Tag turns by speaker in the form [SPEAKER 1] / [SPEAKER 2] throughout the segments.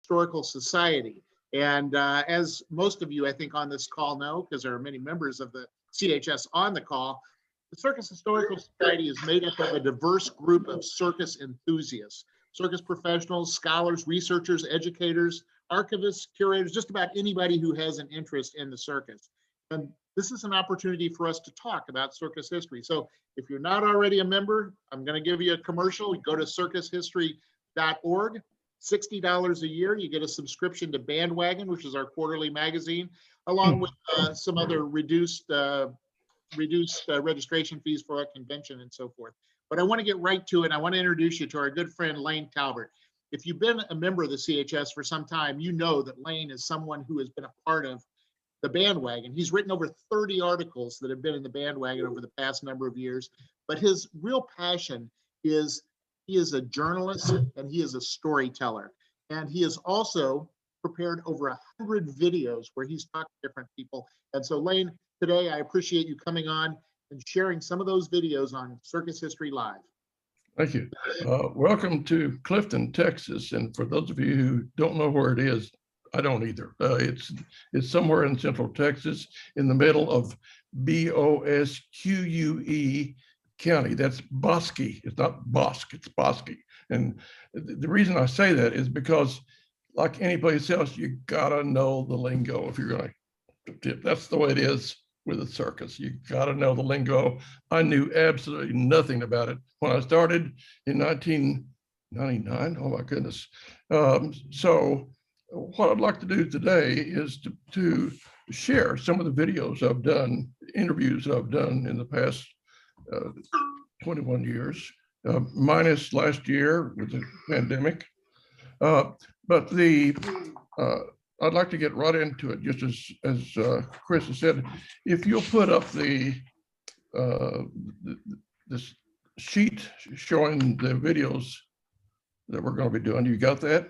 [SPEAKER 1] Historical Society. And as most of you, I think, on this call know, because there are many members of the CHS on the call, the Circus Historical Society is made up of a diverse group of circus enthusiasts, circus professionals, scholars, researchers, educators, archivists, curators, just about anybody who has an interest in the circus. And this is an opportunity for us to talk about circus history. So if you're not already a member, I'm going to give you a commercial. Go to circushistory.org. $60 a year. You get a subscription to Bandwagon, which is our quarterly magazine, along with some other reduced registration fees for our convention and so forth. But I want to get right to it. I want to introduce you to our good friend, Lane Talburt. If you've been a member of the CHS for some time, you know that Lane is someone who has been a part of the Bandwagon. He's written over 30 articles that have been in the Bandwagon over the past number of years. But his real passion is he is a journalist and he is a storyteller. And he has also prepared over 100 videos where he's talked to different people. And so Lane, today I appreciate you coming on and sharing some of those videos on Circus History Live.
[SPEAKER 2] Thank you. Welcome to Clifton, Texas. And for those of you who don't know where it is, I don't either. It's somewhere in Central Texas in the middle of Bosque County. That's Bosque. It's not Bosque, it's Bosque. And the reason I say that is because, like any place else, you gotta know the lingo if you're gonna tip. That's the way it is with a circus. You gotta know the lingo. I knew absolutely nothing about it when I started in 1999. Oh my goodness. So what I'd like to do today is to share some of the videos I've done, interviews that I've done in the past 21 years, minus last year with the pandemic. But I'd like to get right into it, just as Chris has said. If you'll put up this sheet showing the videos that we're going to be doing. You got that?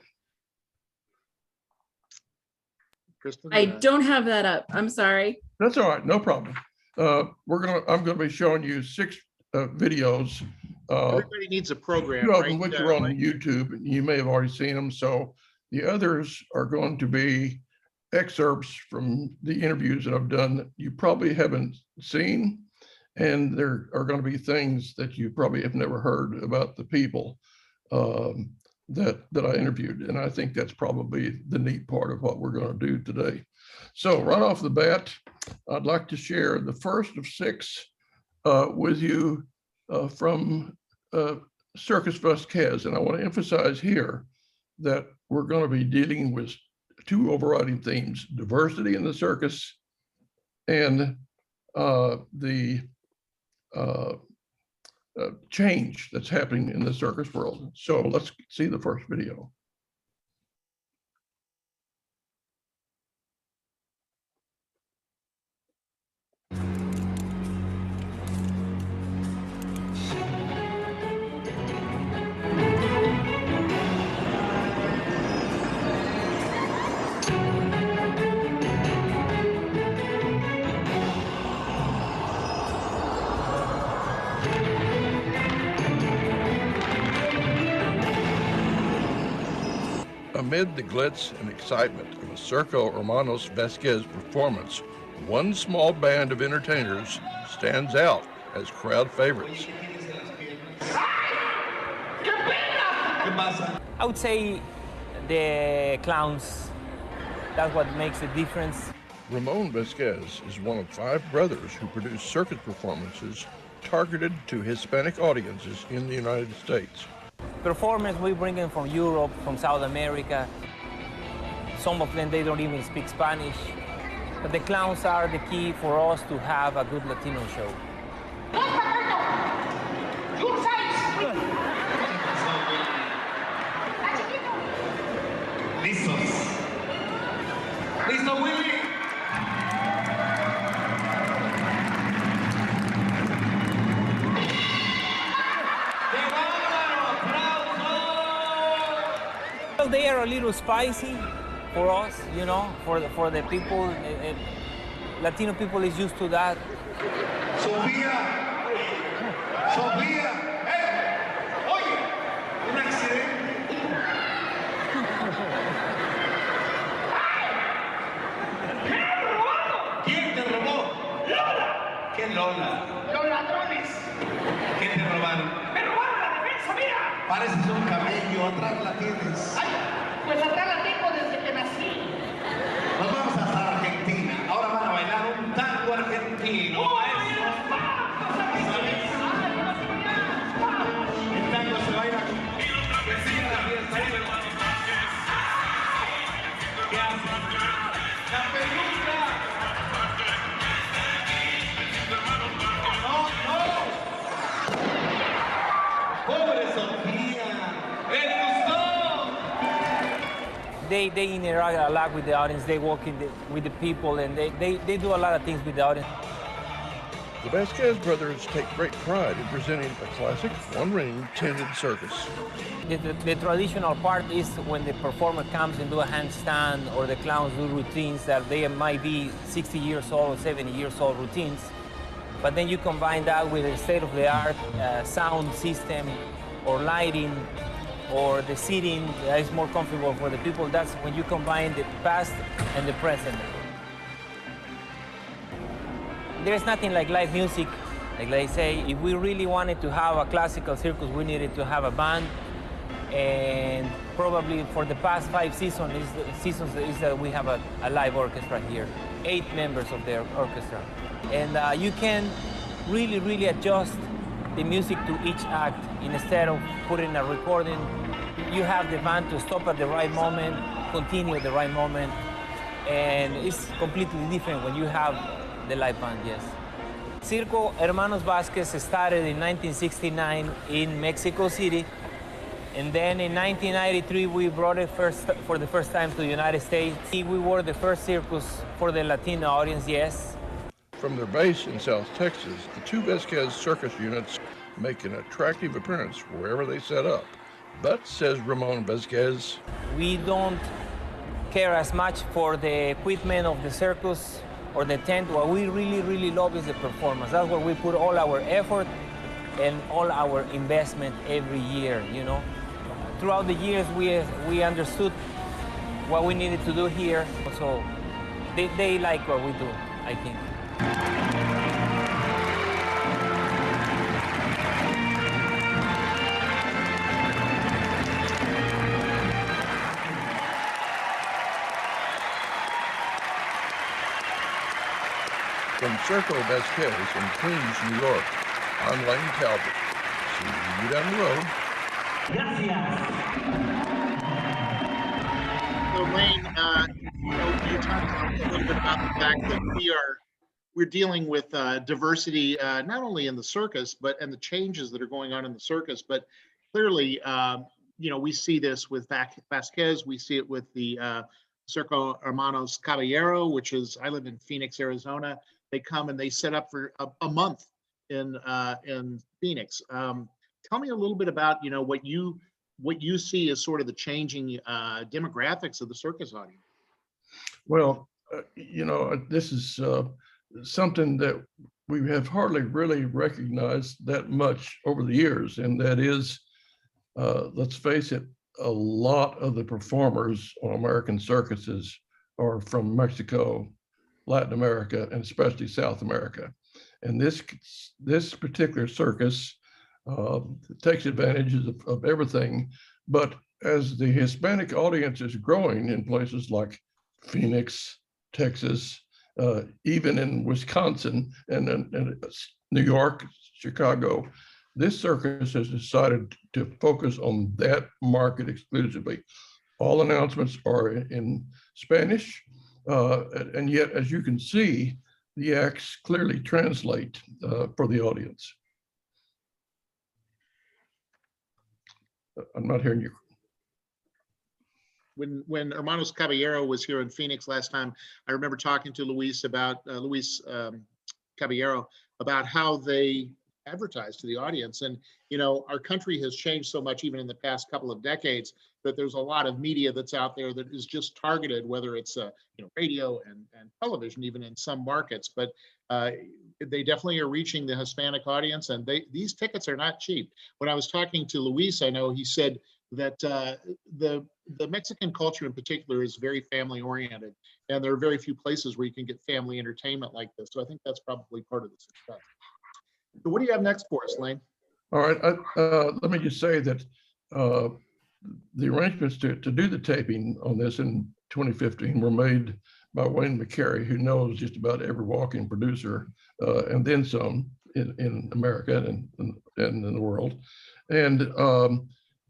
[SPEAKER 1] Kristen,
[SPEAKER 3] I don't have that up. I'm sorry.
[SPEAKER 2] That's all right, no problem. I'm going to be showing you 6 videos.
[SPEAKER 1] everybody needs a program,
[SPEAKER 2] 2 of
[SPEAKER 1] right?
[SPEAKER 2] them which are on YouTube. You may have already seen them. So the others are going to be excerpts from the interviews that I've done that you probably haven't seen. And there are going to be things that you probably have never heard about the people that I interviewed. And I think that's probably the neat part of what we're going to do today. So right off the bat, I'd like to share the first of 6 with you from Circus Vasquez. And I want to emphasize here that we're going to be dealing with 2 overriding themes: diversity in the circus and the change that's happening in the circus world. So let's see the first video.
[SPEAKER 4] Amid the glitz and excitement of a Circo Hermanos Vasquez performance, one small band of entertainers stands out as crowd favorites.
[SPEAKER 5] I would say the clowns, that's what makes the difference.
[SPEAKER 4] Ramon Vasquez is one of 5 brothers who produce circus performances targeted to Hispanic audiences in the United States.
[SPEAKER 5] Performers we bring in from Europe, from South America. Some of them, they don't even speak Spanish. But the clowns are the key for us to have a good Latino show.
[SPEAKER 6] Listo, Willy.
[SPEAKER 5] They are a little spicy for us, you know, for the people. Latino people is used to that.
[SPEAKER 6] Sofía, hey, oye, un accidente. atrás la tienes.
[SPEAKER 7] Pues atrás la tengo desde que nací.
[SPEAKER 6] Nos vamos hasta Argentina. Ahora van a bailar un tango argentino. Maestro. ¿Sabes? El tango se baila con... Que siga la fiesta ahí, hermano. ¿Qué hacen? La peluca. No, no. Pobre Sofía. ¡Les gustó!
[SPEAKER 5] They interact a lot with the audience. They work with the people, and they do a lot of things with the audience.
[SPEAKER 4] The Vasquez brothers take great pride in presenting a classic one-ring tinted circus.
[SPEAKER 5] The traditional part is when the performer comes and do a handstand, or the clowns do routines that they might be 60 years old or 70 years old routines. But then you combine that with a state-of-the-art sound system or lighting or the seating that is more comfortable for the people. That's when you combine the past and the present. There's nothing like live music. Like they say, if we really wanted to have a classical circus, we needed to have a band. And probably for the past 5 seasons is that we have a live orchestra here. 8 members of the orchestra. And you can really adjust the music to each act. Instead of putting a recording, you have the band to stop at the right moment, continue at the right moment. And it's completely different when you have the live band, yes. Circo Hermanos Vasquez started in 1969 in Mexico City. And then in 1993, we brought it for the first time to the United States. We were the first circus for the Latino audience, yes.
[SPEAKER 4] From their base in South Texas, the 2 Vasquez circus units make an attractive appearance wherever they set up. But, says Ramon Vasquez,
[SPEAKER 5] we don't care as much for the equipment of the circus or the tent. What we really love is the performance. That's where we put all our effort and all our investment every year, you know. Throughout the years, we understood what we needed to do here. So they like what we do, I think.
[SPEAKER 4] From Circo Vasquez in Queens, New York, I'm Lane Talburt. See you down the road.
[SPEAKER 1] So Lane, you talked a little bit about the fact that we're dealing with diversity, not only in the circus, and the changes that are going on in the circus, but clearly, we see this with Vasquez, we see it with the Circo Hermanos Caballero, which is, I live in Phoenix, Arizona. They come and they set up for a month in Phoenix. Tell me a little bit about, what you see as sort of the changing demographics of the circus audience.
[SPEAKER 2] Well, this is something that we have hardly really recognized that much over the years, and that is, let's face it, a lot of the performers on American circuses are from Mexico, Latin America, and especially South America. And this particular circus takes advantage of everything. But as the Hispanic audience is growing in places like Phoenix, Texas, even in Wisconsin and New York, Chicago, this circus has decided to focus on that market exclusively. All announcements are in Spanish, and yet, as you can see, the acts clearly translate for the audience. I'm not hearing you.
[SPEAKER 1] When Hermanos Caballero was here in Phoenix last time, I remember talking to Luis Caballero about how they advertise to the audience. And, our country has changed so much, even in the past couple of decades, that there's a lot of media that's out there that is just targeted, whether it's, radio and television, even in some markets. But they definitely are reaching the Hispanic audience, and these tickets are not cheap. When I was talking to Luis, I know he said that the Mexican culture in particular is very family oriented, and there are very few places where you can get family entertainment like this. So I think that's probably part of the success. So what do you have next for us, Lane?
[SPEAKER 2] All right, let me just say that the arrangements to do the taping on this in 2015 were made by Wayne McCary, who knows just about every walking producer and then some in America and in the world. And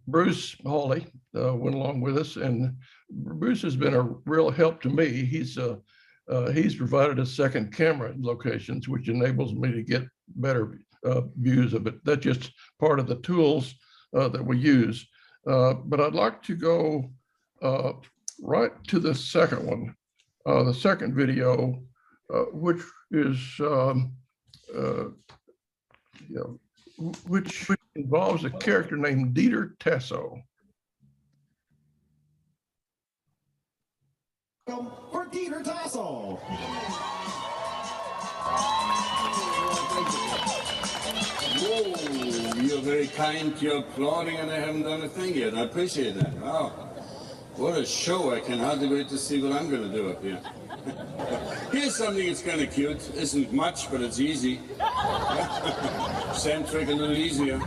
[SPEAKER 2] Bruce Hawley went along with us, and Bruce has been a real help to me. He's provided a second camera locations, which enables me to get better views of it. That's just part of the tools that we use. But I'd like to go right to the second one, the second video, which is which involves a character named Dieter Tasso.
[SPEAKER 8] For Dieter Tasso.
[SPEAKER 9] Whoa, you're very kind. You're applauding, and I haven't done a thing yet. I appreciate that. Wow. What a show. I can hardly wait to see what I'm going to do up here. Here's something that's kind of cute. Isn't much, but it's easy. Same trick a little easier.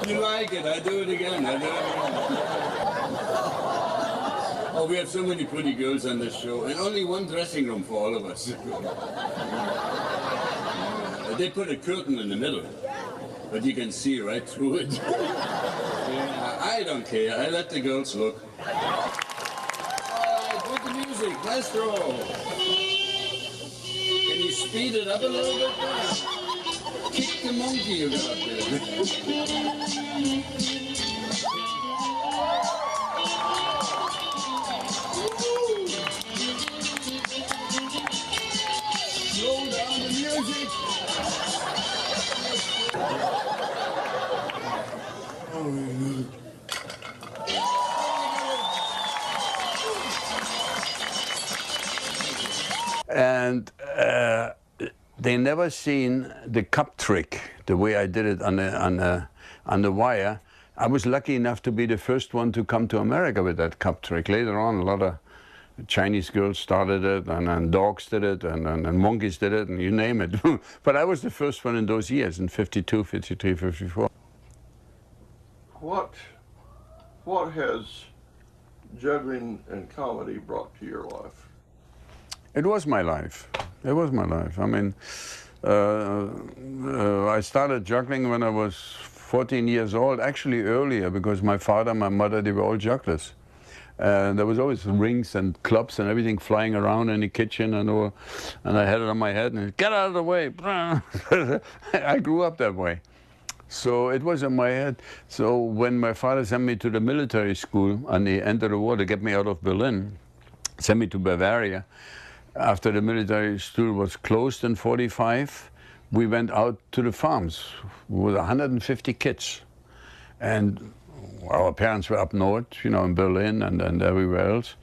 [SPEAKER 9] You like it. I do it again. I do it again. Oh, we have so many pretty girls on this show, and only one dressing room for all of us. They put a curtain in the middle, but you can see right through it. Yeah, I don't care. I let the girls look. All right, with the music, maestro. Can you speed it up a little bit there? Kick the monkey you got there. Slow down the music. And they never seen the cup trick the way I did it on the wire. I was lucky enough to be the first one to come to America with that cup trick. Later on, a lot of Chinese girls started it, and dogs did it, and monkeys did it, and you name it. But I was the first one in those years, in 52, 53, 54.
[SPEAKER 2] What has juggling and comedy brought to your life?
[SPEAKER 9] It was my life. It was my life. I mean, I started juggling when I was 14 years old, actually earlier, because my father and my mother, they were all jugglers. There was always rings and clubs and everything flying around in the kitchen and all. And I had it on my head and get out of the way. I grew up that way. So it was in my head. So when my father sent me to the military school on the end of the war to get me out of Berlin, sent me to Bavaria, after the military school was closed in 45, we went out to the farms with 150 kids. And our parents were up north, you know, in Berlin and everywhere else.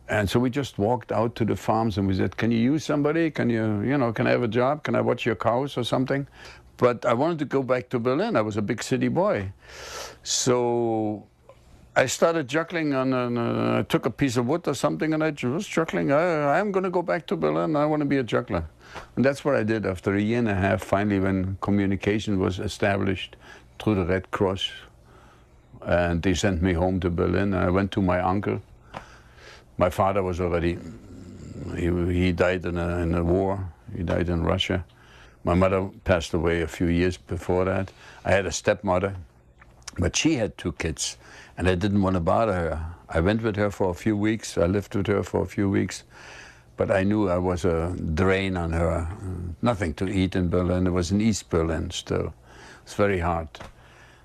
[SPEAKER 9] And so we just walked out to the farms and we said, can you use somebody? Can I have a job? Can I watch your cows or something? But I wanted to go back to Berlin. I was a big city boy. So I started juggling I took a piece of wood or something and I was juggling. I'm going to go back to Berlin. I want to be a juggler. And that's what I did after a year and a half, finally, when communication was established through the Red Cross. And they sent me home to Berlin. And I went to my uncle. My father was already, he died in a war. He died in Russia. My mother passed away a few years before that. I had a stepmother, but she had 2 kids. And I didn't want to bother her. I went with her for a few weeks. I lived with her for a few weeks. But I knew I was a drain on her. Nothing to eat in Berlin. It was in East Berlin still. It's very hard.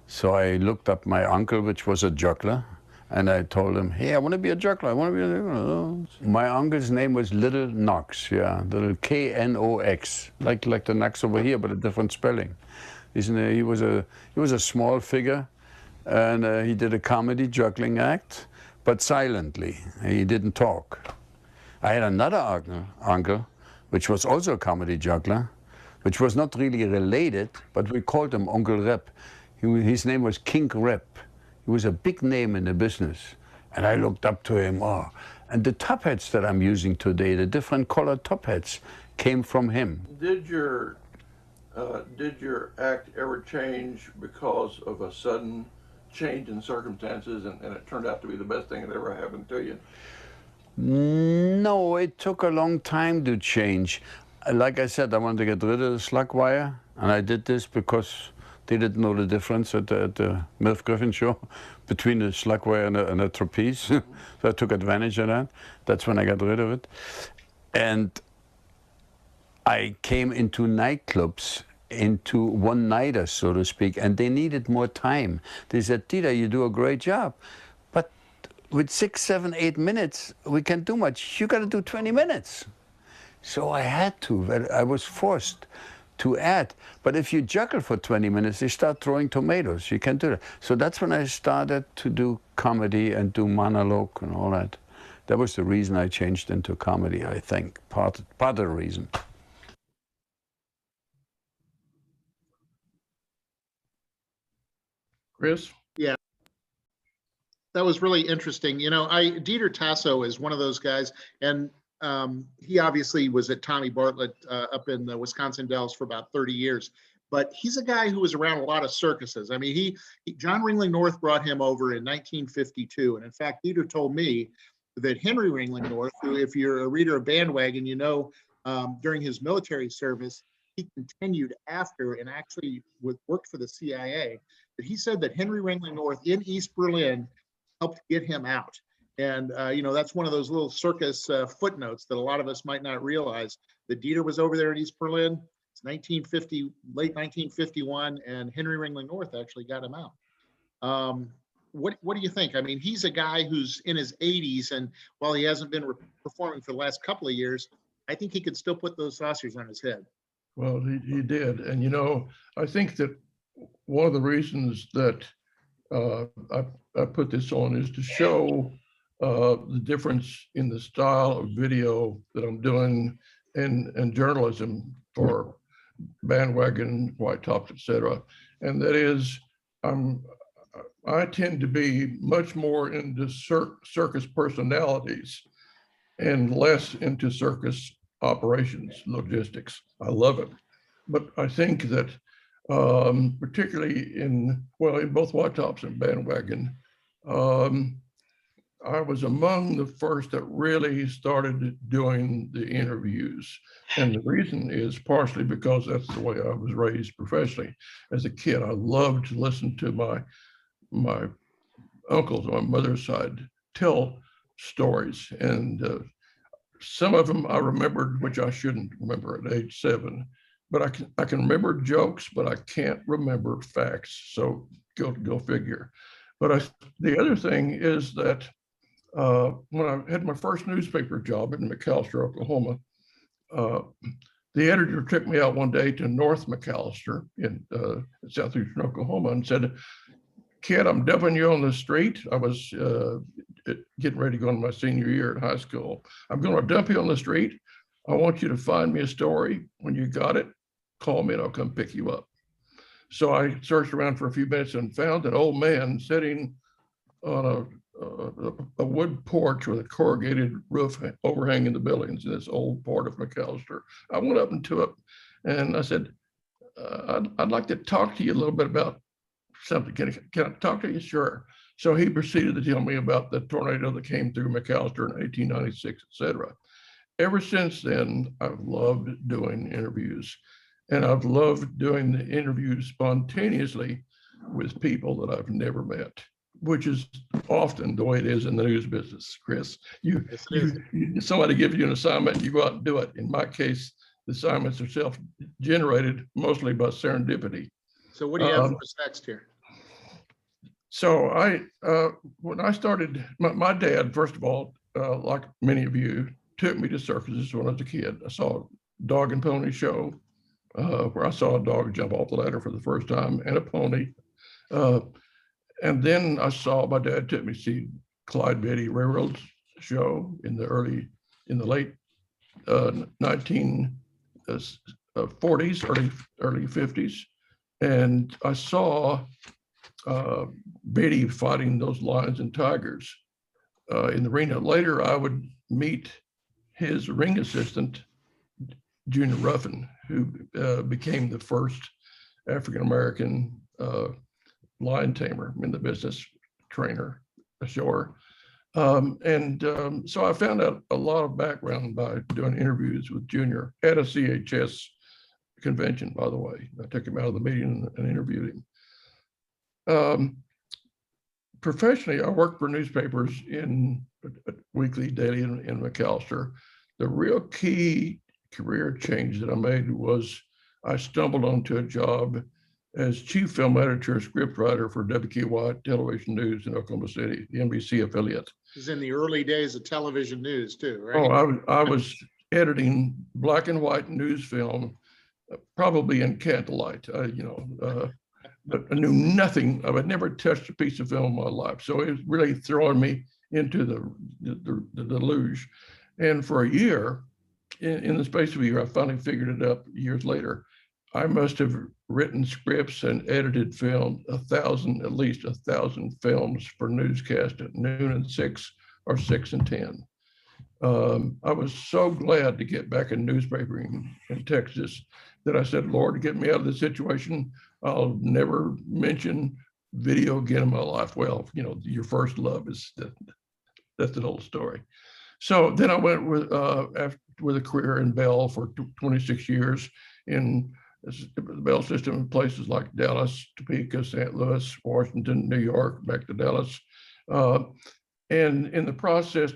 [SPEAKER 9] So I looked up my uncle, which was a juggler. And I told him, hey, I want to be a juggler. I want to be a juggler. My uncle's name was Little Knox, yeah. Little K-N-O-X. Like the Knox over here, but a different spelling. He was a small figure. And he did a comedy juggling act, but silently. He didn't talk. I had another uncle, which was also a comedy juggler, which was not really related, but we called him Uncle Rep. His name was King Rep. He was a big name in the business. And I looked up to him. Oh. And the top hats that I'm using today, the different colored top hats, came from him.
[SPEAKER 2] Did your act ever change because of a sudden change in circumstances and it turned out to be the best thing that ever happened to you?
[SPEAKER 9] No, it took a long time to change. Like I said, I wanted to get rid of the slug wire, and I did this because they didn't know the difference at the Merv Griffin show between the slug wire and a trapeze. So I took advantage of that. That's when I got rid of it. And I came into nightclubs, into one-nighters, so to speak, and they needed more time. They said, Dieter, you do a great job, but with 6, 7, 8 minutes, we can't do much. You got to do 20 minutes. So I had to. I was forced to add. But if you juggle for 20 minutes, they start throwing tomatoes. You can't do that. So that's when I started to do comedy and do monologue and all that. That was the reason I changed into comedy, I think, part of the reason.
[SPEAKER 2] Chris?
[SPEAKER 1] Yeah, that was really interesting. You know, Dieter Tasso is one of those guys, and he obviously was at Tommy Bartlett up in the Wisconsin Dells for about 30 years. But he's a guy who was around a lot of circuses. I mean, John Ringling North brought him over in 1952. And in fact, Dieter told me that Henry Ringling North, who, if you're a reader of Bandwagon, you know, during his military service, he continued after and actually worked for the CIA. But he said that Henry Ringling North in East Berlin helped get him out. And, you know, that's one of those little circus footnotes that a lot of us might not realize. That Dieter was over there in East Berlin. It's 1950, late 1951, and Henry Ringling North actually got him out. What do you think? I mean, he's a guy who's in his 80s, and while he hasn't been performing for the last couple of years, I think he could still put those saucers on his head.
[SPEAKER 2] Well, he did. And, you know, I think that one of the reasons that I put this on is to show the difference in the style of video that I'm doing and journalism for Bandwagon, White Tops, etc. And that is, I tend to be much more into circus personalities and less into circus operations, logistics. I love it. But I think that particularly in both White Tops and Bandwagon, I was among the first that really started doing the interviews. And the reason is partially because that's the way I was raised professionally. As a kid, I loved to listen to my uncles on my mother's side tell stories. And some of them I remembered, which I shouldn't remember at age 7. But I can remember jokes, but I can't remember facts. So go figure. But the other thing is that when I had my first newspaper job in McAlester, Oklahoma, the editor took me out one day to North McAlester in southeastern Oklahoma and said, "Kid, I'm dumping you on the street." I was getting ready to go into my senior year at high school. "I'm going to dump you on the street. I want you to find me a story. When you got it, call me and I'll come pick you up." So I searched around for a few minutes and found an old man sitting on a wood porch with a corrugated roof overhanging the buildings in this old part of McAlester. I went up to it and I said, I'd like to talk to you a little bit about something. Can I talk to you? Sure. So he proceeded to tell me about the tornado that came through McAlester in 1896, etc. Ever since then, I've loved doing interviews, and I've loved doing the interviews spontaneously with people that I've never met, which is often the way it is in the news business, Chris. Somebody gives you an assignment, you go out and do it. In my case, the assignments are self-generated, mostly by serendipity.
[SPEAKER 1] So what do you have for us next here?
[SPEAKER 2] So when I started, my dad, first of all, like many of you, took me to circuses when I was a kid. I saw a dog and pony show where I saw a dog jump off the ladder for the first time and a pony. And then my dad took me to see Clyde Beatty Railroad's show in the late 1940s, early 50s. And I saw Beatty fighting those lions and tigers in the arena. Later, I would meet his ring assistant, Junior Ruffin, who became the first African-American lion tamer in the business, trainer ashore. So I found out a lot of background by doing interviews with Junior at a CHS convention, by the way. I took him out of the meeting and interviewed him. Professionally, I worked for newspapers in weekly, daily in McAllister. The real key career change that I made was I stumbled onto a job as chief film editor, scriptwriter for WQY Television News in Oklahoma City, the NBC affiliate.
[SPEAKER 1] This is in the early days of television news too, right?
[SPEAKER 2] Oh, I was editing black and white news film, probably in candlelight, but I knew nothing. I had never touched a piece of film in my life. So it was really throwing me into the deluge. And for a year, in the space of a year, I finally figured it out years later. I must have written scripts and edited film, at least 1,000 films for newscast at noon and 6 or 6 and 10. I was so glad to get back in newspapering in Texas that I said, Lord, get me out of this situation. I'll never mention video again in my life. Well, your first love is that's an old story. So then I went with a career in Bell for 26 years in the Bell system in places like Dallas, Topeka, St. Louis, Washington, New York, back to Dallas. And in the process,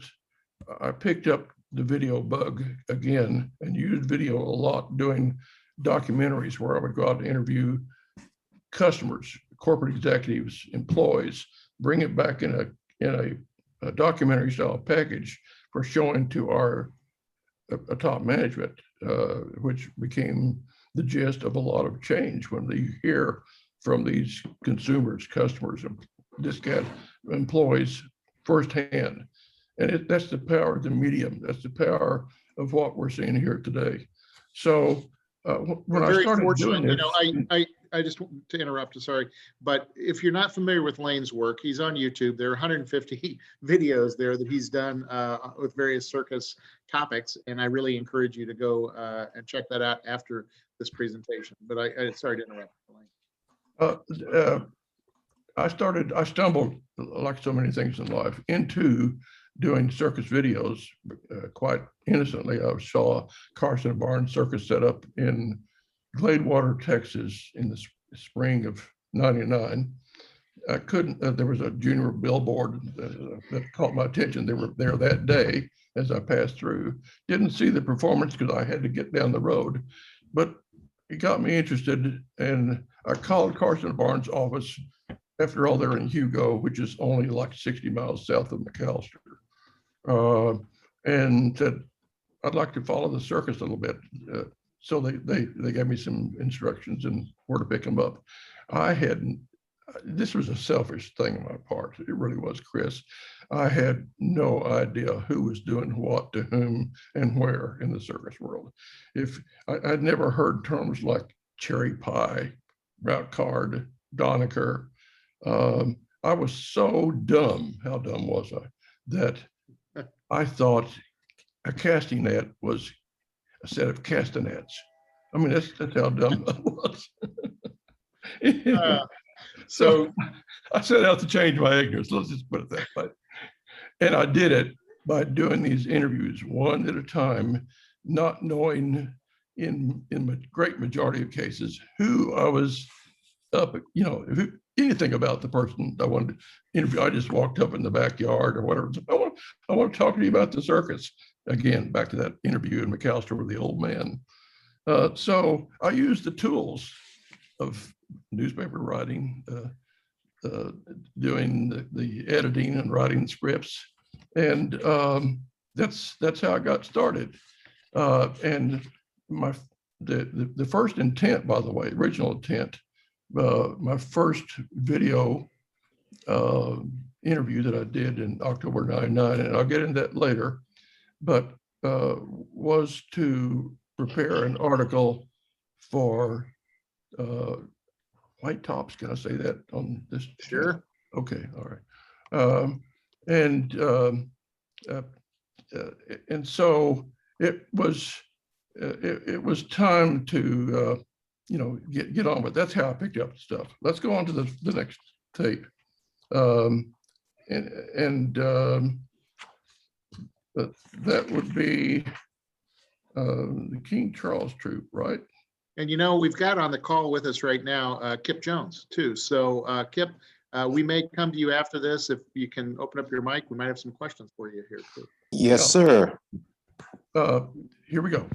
[SPEAKER 2] I picked up the video bug again and used video a lot doing documentaries where I would go out and interview customers, corporate executives, employees, bring it back in a documentary style package for showing to our top management, which became the gist of a lot of change when you hear from these consumers, customers, and employees firsthand. And that's the power of the medium. That's the power of what we're seeing here today. So when I started doing this,
[SPEAKER 1] I just want to interrupt, sorry, but if you're not familiar with Lane's work, he's on YouTube. There are 150 videos there that he's done with various circus topics, and I really encourage you to go and check that out after this presentation. But I sorry to interrupt, Lane.
[SPEAKER 2] I stumbled, like so many things in life, into doing circus videos quite innocently. I saw Carson and Barnes Circus set up in Gladewater, Texas in the spring of '99. I couldn't, there was a junior billboard that caught my attention. They were there that day as I passed through. Didn't see the performance because I had to get down the road, but it got me interested, and I called Carson and Barnes' office. After all, they're in Hugo, which is only like 60 miles south of McAllister, and said, I'd like to follow the circus a little bit. So they gave me some instructions and where to pick them up. This was a selfish thing on my part. It really was, Chris. I had no idea who was doing what to whom and where in the circus world. I'd never heard terms like cherry pie, route card, Donaker. I was so dumb, how dumb was I, that I thought a casting net was a set of castanets. I mean, that's how dumb I was. So I set out to change my ignorance. Let's just put it that way. And I did it by doing these interviews one at a time, not knowing in the great majority of cases who I was up, anything about the person I wanted to interview. I just walked up in the backyard or whatever. I want to talk to you about the circus. Again, back to that interview in McAllister with the old man. So I used the tools of newspaper writing, doing the editing and writing scripts, and that's how I got started. And the first intent, by the way, original intent, my first video interview that I did in October '99, and I'll get into that later, but was to prepare an article for White Tops. Can I say that on this?
[SPEAKER 1] Sure.
[SPEAKER 2] Okay, all right. And so it was time to get on with it. That's how I picked up the stuff. Let's go on to the next tape. But that would be the King Charles Troupe, right?
[SPEAKER 1] And you know, we've got on the call with us right now, Kip Jones too. So Kip, we may come to you after this. If you can open up your mic, we might have some questions for you here too.
[SPEAKER 8] Yes, sir.
[SPEAKER 2] Here we go.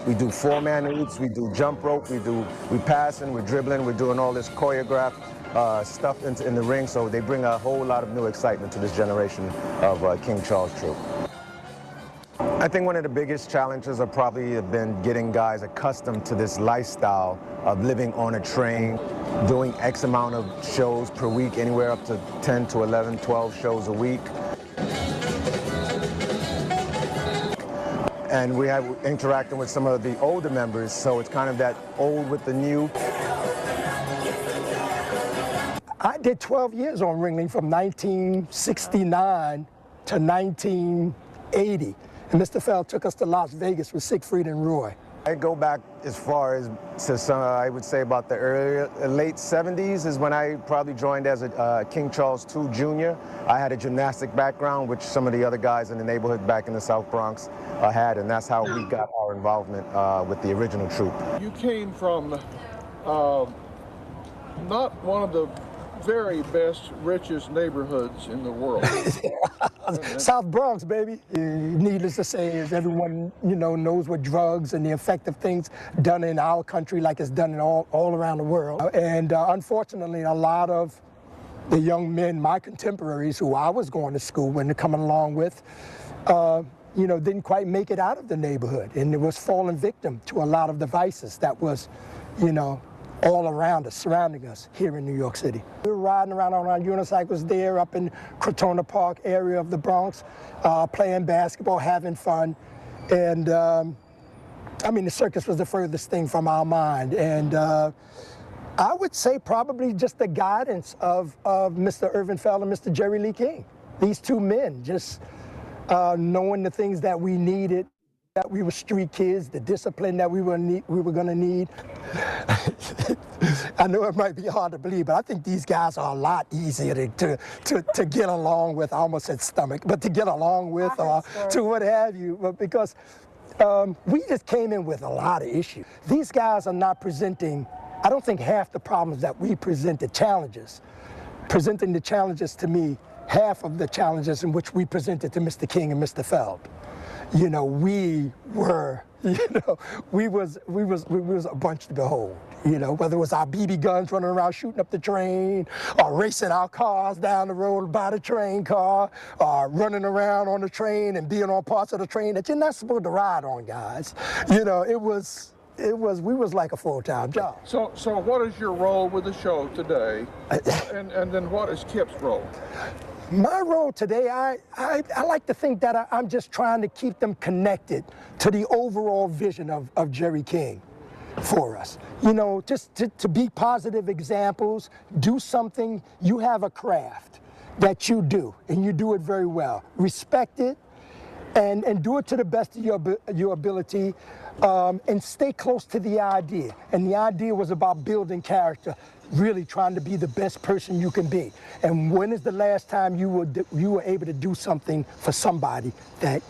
[SPEAKER 10] We do four-man hoops, we do jump rope, we passing, we're dribbling, we're doing all this choreographed stuff in the ring, so they bring a whole lot of new excitement to this generation of King Charles Troupe. I think one of the biggest challenges have probably been getting guys accustomed to this lifestyle of living on a train, doing X amount of shows per week, anywhere up to 10 to 11, 12 shows a week. And we have interacting with some of the older members, so it's kind of that old with the new.
[SPEAKER 11] I did 12 years on Ringling from 1969 to 1980. And Mr. Feld took us to Las Vegas with Siegfried and Roy.
[SPEAKER 10] I go back as far as to some, I would say about the late 70s is when I probably joined as a King Charles II Jr. I had a gymnastic background, which some of the other guys in the neighborhood back in the South Bronx had, and that's how we got our involvement with the original troupe.
[SPEAKER 2] You came from not one of the very best, richest neighborhoods in the world.
[SPEAKER 11] South Bronx, baby. Needless to say, as everyone knows what drugs and the effect of things done in our country like it's done in all around the world. And unfortunately, a lot of the young men, my contemporaries, who I was going to school with and coming along with, didn't quite make it out of the neighborhood, and it was falling victim to a lot of the vices that was, all around us, surrounding us here in New York City. We were riding around on our unicycles there up in Crotona Park area of the Bronx, playing basketball, having fun. And the circus was the furthest thing from our mind. And I would say probably just the guidance of Mr. Irvin Feld and Mr. Jerry Lee King. These two men just knowing the things that we needed, that we were street kids, the discipline that we were going to need. I know it might be hard to believe, but I think these guys are a lot easier to get along with. I almost said stomach, but to get along with or to what have you. But because we just came in with a lot of issues. These guys are not presenting, I don't think, half the problems that we present, the challenges. Presenting the challenges to me, half of the challenges in which we presented to Mr. King and Mr. Feld. We were, we was a bunch to behold. Whether it was our BB guns running around shooting up the train, or racing our cars down the road by the train car, or running around on the train and being on parts of the train that you're not supposed to ride on, guys. We was like a full-time job.
[SPEAKER 2] So what is your role with the show today? and then what is Kip's role?
[SPEAKER 11] My role today, I like to think that I'm just trying to keep them connected to the overall vision of Jerry King for us. Just to be positive examples, do something, you have a craft that you do, and you do it very well. Respect it, and do it to the best of your ability, and stay close to the idea. And the idea was about building character, really trying to be the best person you can be. And when is the last time you were able to do something for somebody that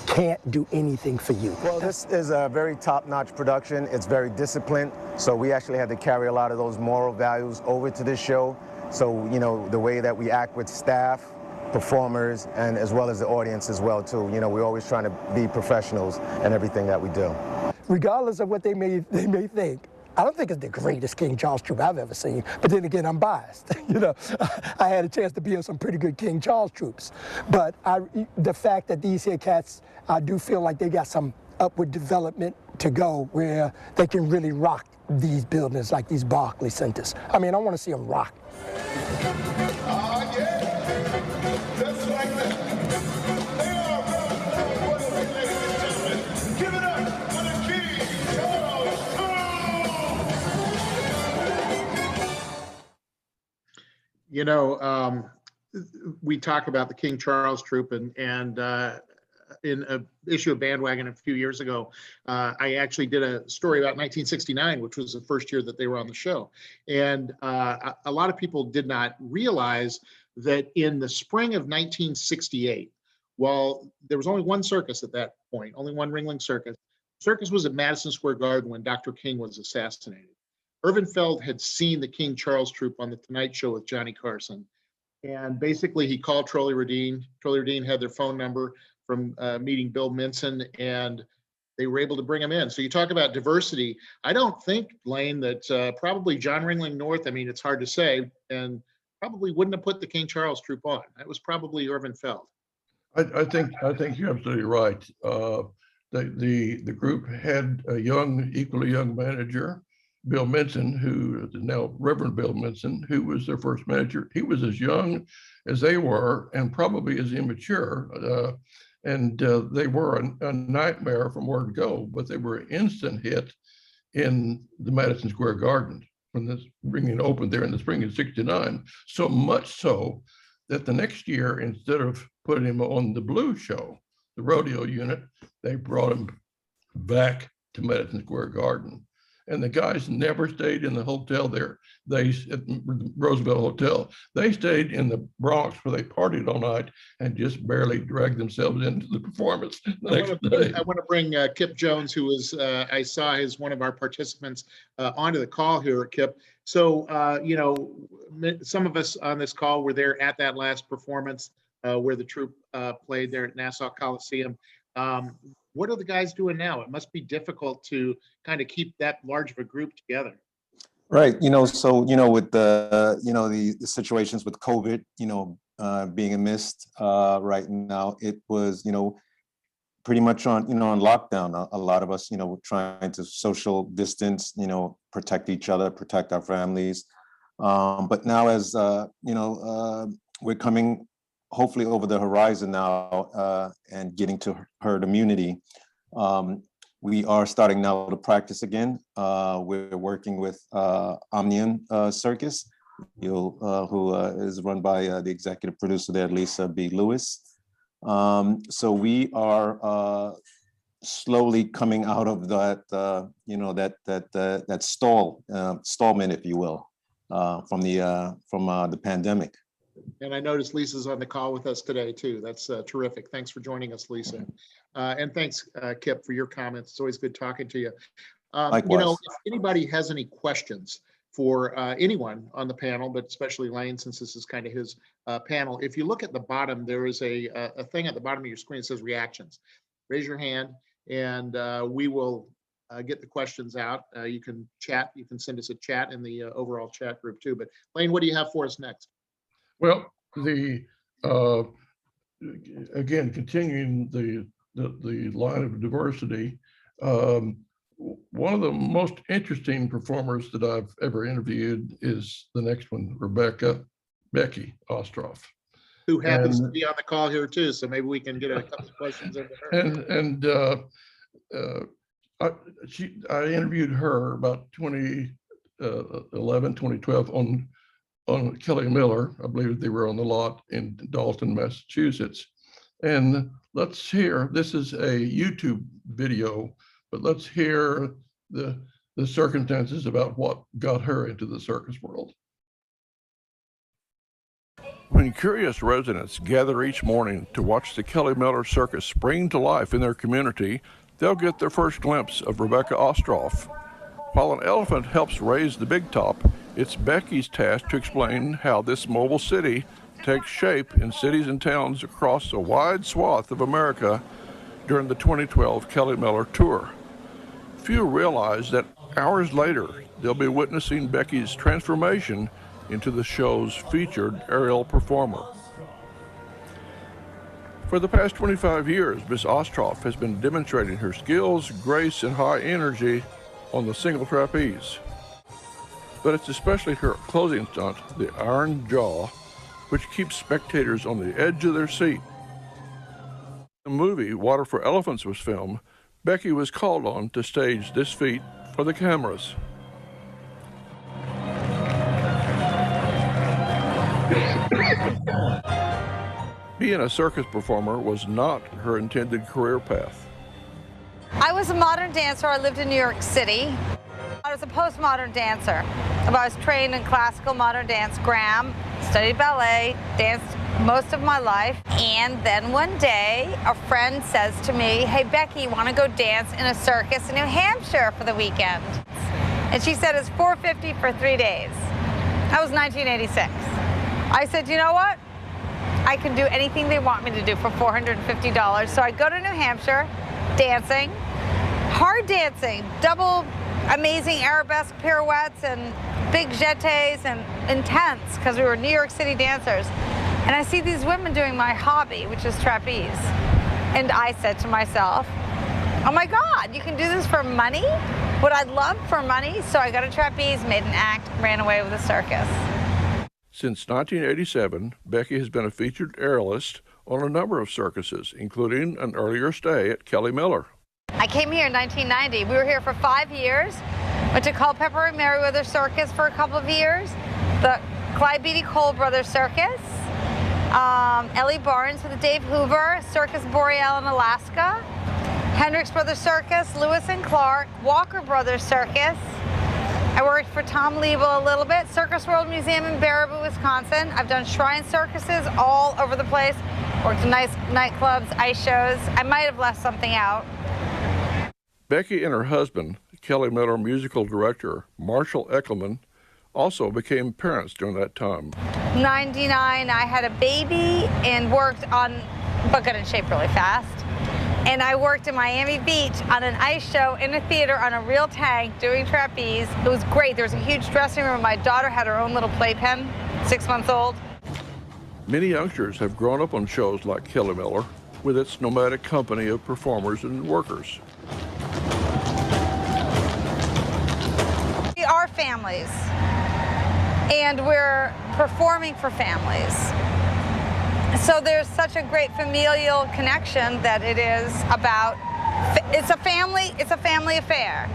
[SPEAKER 11] can't do anything for you?
[SPEAKER 10] Well, this is a very top-notch production. It's very disciplined, so we actually had to carry a lot of those moral values over to this show. So, the way that we act with staff, performers, and as well as the audience as well, too. We're always trying to be professionals in everything that we do.
[SPEAKER 11] Regardless of what they may think, I don't think it's the greatest King Charles Troupe I've ever seen, but then again, I'm biased. I had a chance to be in some pretty good King Charles Troupes, but the fact that these here cats, I do feel like they got some upward development to go where they can really rock these buildings like these Barclay Centers. I want to see them rock.
[SPEAKER 6] Just like that. They are ladies and gentlemen. Give it up for the King Charles Troupe!
[SPEAKER 1] You know, we talk about the King Charles Troupe, and in an issue of Bandwagon a few years ago, I actually did a story about 1969, which was the first year that they were on the show. And a lot of people did not realize that in the spring of 1968, while there was only one circus at that point, only one Ringling Circus, circus was at Madison Square Garden when Dr. King was assassinated. Irvin Feld had seen the King Charles Troupe on the Tonight Show with Johnny Carson. And basically he called Trolley Radine. Trolley Radine had their phone number from meeting Bill Minson, and they were able to bring him in. So you talk about diversity. I don't think, Lane, that probably John Ringling North, I mean, it's hard to say, and probably wouldn't have put the King Charles Troupe on. That was probably Irvin Feld.
[SPEAKER 2] I think you're absolutely right. The group had a equally young manager, Bill Minson, who is now Reverend Bill Minson, who was their first manager. He was as young as they were and probably as immature. They were a nightmare from where to go, but they were an instant hit in the Madison Square Garden when this Ringling opened there in the spring of '69. So much so that the next year, instead of putting him on the Blue Show, the rodeo unit, they brought him back to Madison Square Garden. And the guys never stayed in the hotel there. They at the Roosevelt Hotel. They stayed in the Bronx where they partied all night and just barely dragged themselves into the performance the next day.
[SPEAKER 1] I want to bring Kip Jones, who was I saw as one of our participants onto the call here, Kip. So you know, some of us on this call were there at that last performance where the troupe played there at Nassau Coliseum. What are the guys doing now? It must be difficult to kind of keep that large of a group together.
[SPEAKER 12] Right. You know, so, you know, with the, you know, the situations with COVID, you know, being amidst right now, it was, you know, pretty much on, you know, on lockdown. A lot of us, you know, trying to social distance, you know, protect each other, protect our families. But now as, you know, we're coming hopefully over the horizon now and getting to herd immunity. We are starting now to practice again. We're working with Omnium Circus, who is run by the executive producer there, Lisa B. Lewis. So we are slowly coming out of that, you know, that stallment, if you will, from the pandemic.
[SPEAKER 1] And I noticed Lisa's on the call with us today too. That's terrific. Thanks for joining us, Lisa. And thanks, Kip, for your comments. It's always good talking to you. You know, if anybody has any questions for anyone on the panel, but especially Lane, since this is kind of his panel, if you look at the bottom, there is a thing at the bottom of your screen that says reactions. Raise your hand and we will get the questions out. You can chat. You can send us a chat in the overall chat group too. But Lane, what do you have for us next?
[SPEAKER 2] Well, again, continuing the line of diversity, one of the most interesting performers that I've ever interviewed is the next one, Becky Ostroff,
[SPEAKER 1] who happens to be on the call here too. So maybe we can get a couple of questions over her.
[SPEAKER 2] I interviewed her about 2011, 2012 on Kelly Miller. I believe they were on the lot in Dalton, Massachusetts. And let's hear, this is a YouTube video, but let's hear the circumstances about what got her into the circus world.
[SPEAKER 4] When curious residents gather each morning to watch the Kelly Miller Circus spring to life in their community, they'll get their first glimpse of Rebecca Ostroff. While an elephant helps raise the big top, it's Becky's task to explain how this mobile city takes shape in cities and towns across a wide swath of America during the 2012 Kelly Miller Tour. Few realize that hours later, they'll be witnessing Becky's transformation into the show's featured aerial performer. For the past 25 years, Ms. Ostroff has been demonstrating her skills, grace, and high energy on the single trapeze. But it's especially her closing stunt, the Iron Jaw, which keeps spectators on the edge of their seat. The movie Water for Elephants was filmed. Becky was called on to stage this feat for the cameras. Being a circus performer was not her intended career path.
[SPEAKER 13] I was a modern dancer. I lived in New York City. I was a postmodern dancer. I was trained in classical modern dance, Graham, studied ballet, danced most of my life. And then one day, a friend says to me, hey, Becky, you want to go dance in a circus in New Hampshire for the weekend? And she said it's $450 for 3 days. That was 1986. I said, you know what? I can do anything they want me to do for $450. So I go to New Hampshire, dancing, hard dancing, double amazing arabesque pirouettes and big jetés and intense because we were New York City dancers. And I see these women doing my hobby, which is trapeze. And I said to myself, oh my God, you can do this for money? What I'd love for money. So I got a trapeze, made an act, ran away with a circus.
[SPEAKER 4] Since 1987, Becky has been a featured aerialist on a number of circuses, including an earlier stay at Kelly Miller.
[SPEAKER 13] I came here in 1990. We were here for 5 years. Went to Culpeper and Merriweather Circus for a couple of years. The Clyde Beatty Cole Brothers Circus. Ellie Barnes with the Dave Hoover, Circus Boreal in Alaska. Hendricks Brothers Circus, Lewis and Clark, Walker Brothers Circus. I worked for Tom Liebel a little bit, Circus World Museum in Baraboo, Wisconsin. I've done shrine circuses all over the place. Worked in nice nightclubs, ice shows. I might have left something out.
[SPEAKER 4] Becky and her husband, Kelly Miller musical director Marshall Eckelman, also became parents during that time.
[SPEAKER 13] 99, I had a baby and worked on, but got in shape really fast. And I worked in Miami Beach on an ice show in a theater on a real tank doing trapeze. It was great. There was a huge dressing room. My daughter had her own little playpen, 6 months old.
[SPEAKER 4] Many youngsters have grown up on shows like Kelly Miller with its nomadic company of performers and workers.
[SPEAKER 13] We are families, and we're performing for families. So there's such a great familial connection that it is about, it's a family affair.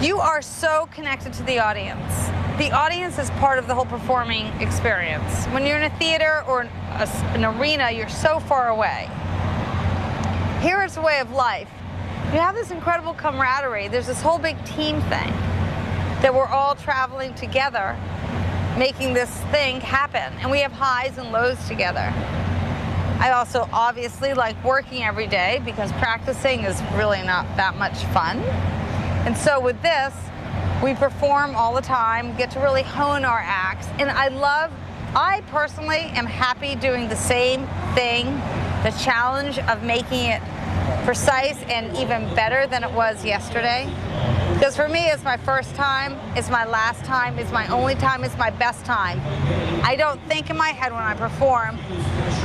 [SPEAKER 13] You are so connected to the audience. The audience is part of the whole performing experience. When you're in a theater or an arena, you're so far away. Here it's a way of life. You have this incredible camaraderie. There's this whole big team thing that we're all traveling together, making this thing happen. And we have highs and lows together. I also obviously like working every day because practicing is really not that much fun. And so with this, we perform all the time, get to really hone our acts. And I personally am happy doing the same thing, the challenge of making it precise and even better than it was yesterday. Because for me, it's my first time, it's my last time, it's my only time, it's my best time. I don't think in my head when I perform,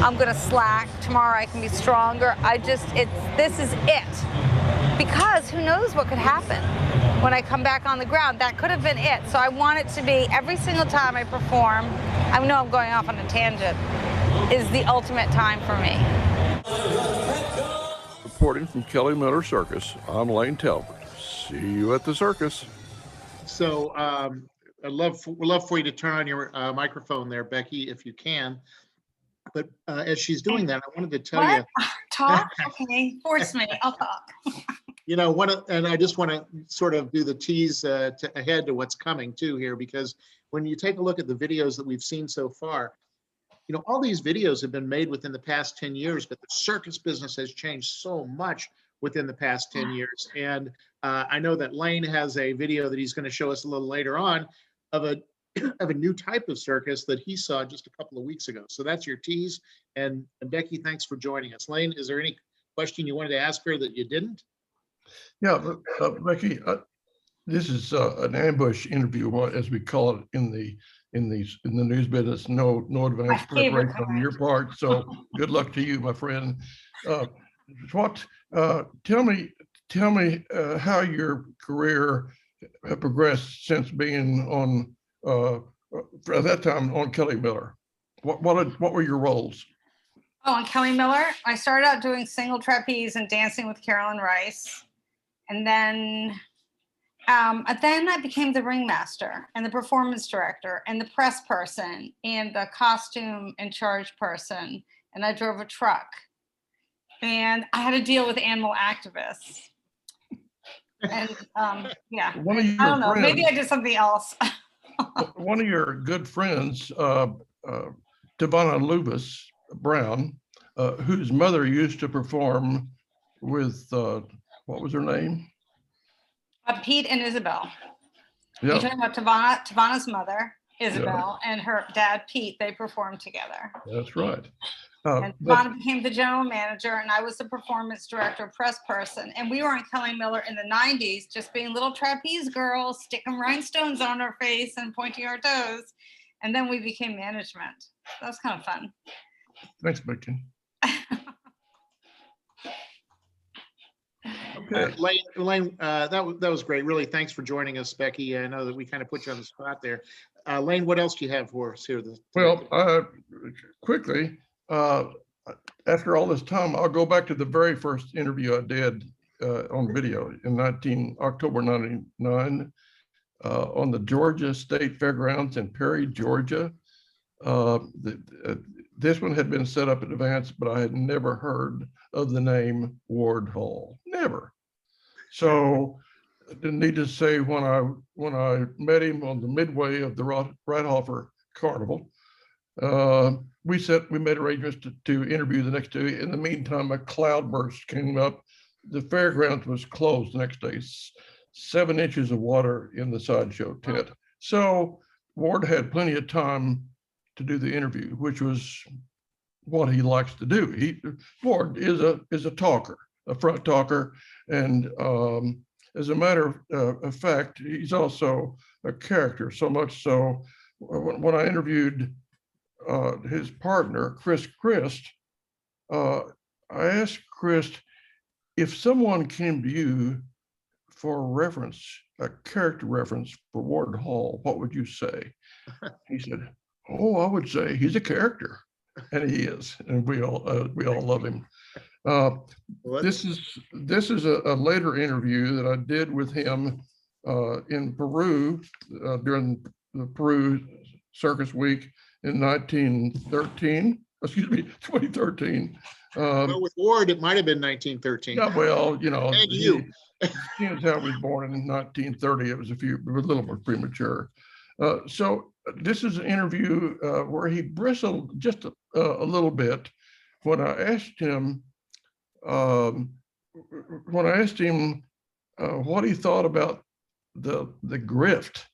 [SPEAKER 13] I'm gonna slack, tomorrow I can be stronger. This is it. Because who knows what could happen when I come back on the ground. That could have been it. So I want it to be every single time I perform, I know I'm going off on a tangent, is the ultimate time for me.
[SPEAKER 4] Reporting from Kelly Miller Circus, I'm Lane Talburt. See you at the circus.
[SPEAKER 1] So we'd love for you to turn on your microphone there, Becky, if you can. But as she's doing that, I wanted to tell you.
[SPEAKER 7] Talk? Okay, force me. I'll talk.
[SPEAKER 1] You know, and I just want to sort of do the tease ahead to what's coming too here, because when you take a look at the videos that we've seen so far, you know, all these videos have been made within the past 10 years, but the circus business has changed so much within the past 10 years. And I know that Lane has a video that he's going to show us a little later on of a new type of circus that he saw just a couple of weeks ago. So that's your tease. And Becky, thanks for joining us. Lane, is there any question you wanted to ask her that you didn't?
[SPEAKER 2] Yeah, Becky, this is an ambush interview, as we call it in the news business. No advance preparation on your part. So good luck to you, my friend. Tell me how your career progressed since being on at that time on Kelly Miller. What were your roles?
[SPEAKER 13] Oh, on Kelly Miller, I started out doing single trapeze and dancing with Carolyn Rice. And then And then I became the ringmaster and the performance director and the press person and the costume in charge person. And I drove a truck. And I had to deal with animal activists. And yeah, I don't know, maybe I did something else.
[SPEAKER 2] One of your good friends, Tivana Lubis Brown, whose mother used to perform with, what was her name?
[SPEAKER 13] Pete and Isabel.
[SPEAKER 2] Yeah.
[SPEAKER 13] You're talking about Tavana's mother, Isabel, and her dad, Pete. They performed together.
[SPEAKER 2] That's right.
[SPEAKER 13] And Tavana became the general manager, and I was the performance director, press person. And we were on Kelly Miller in the 90s, just being little trapeze girls, sticking rhinestones on our face and pointing our toes. And then we became management. That was kind of fun.
[SPEAKER 2] Thanks, Becky. Okay.
[SPEAKER 1] Lane, that was great. Really, thanks for joining us, Becky. I know that we kind of put you on the spot there. Lane, what else do you have for us here?
[SPEAKER 2] Well, quickly, after all this time, I'll go back to the very first interview I did on video in October 99 on the Georgia State Fairgrounds in Perry, Georgia. This one had been set up in advance, but I had never heard of the name Ward Hall, never. So I didn't need to say when I met him on the midway of the Radhofer Carnival, we made arrangements to interview the next day. In the meantime, a cloudburst came up. The fairgrounds was closed the next day. 7 inches of water in the sideshow tent. So Ward had plenty of time to do the interview, which was what he likes to do. Ward is a talker, a front talker, and as a matter of fact, he's also a character. So much so, when I interviewed his partner, Chris Christ, I asked Chris, if someone came to you for a reference, a character reference for Ward Hall, what would you say? He said, "Oh, I would say he's a character," and he is, and we all love him. This is a later interview that I did with him in Peru during the Peru Circus Week in 2013.
[SPEAKER 1] Well, with Ward, it might have been 1913.
[SPEAKER 2] Yeah, well, you know,
[SPEAKER 1] seeing
[SPEAKER 2] as how he was born in 1930, it was a little more premature. So this is an interview where he bristled just a little bit when I asked him what he thought about the grift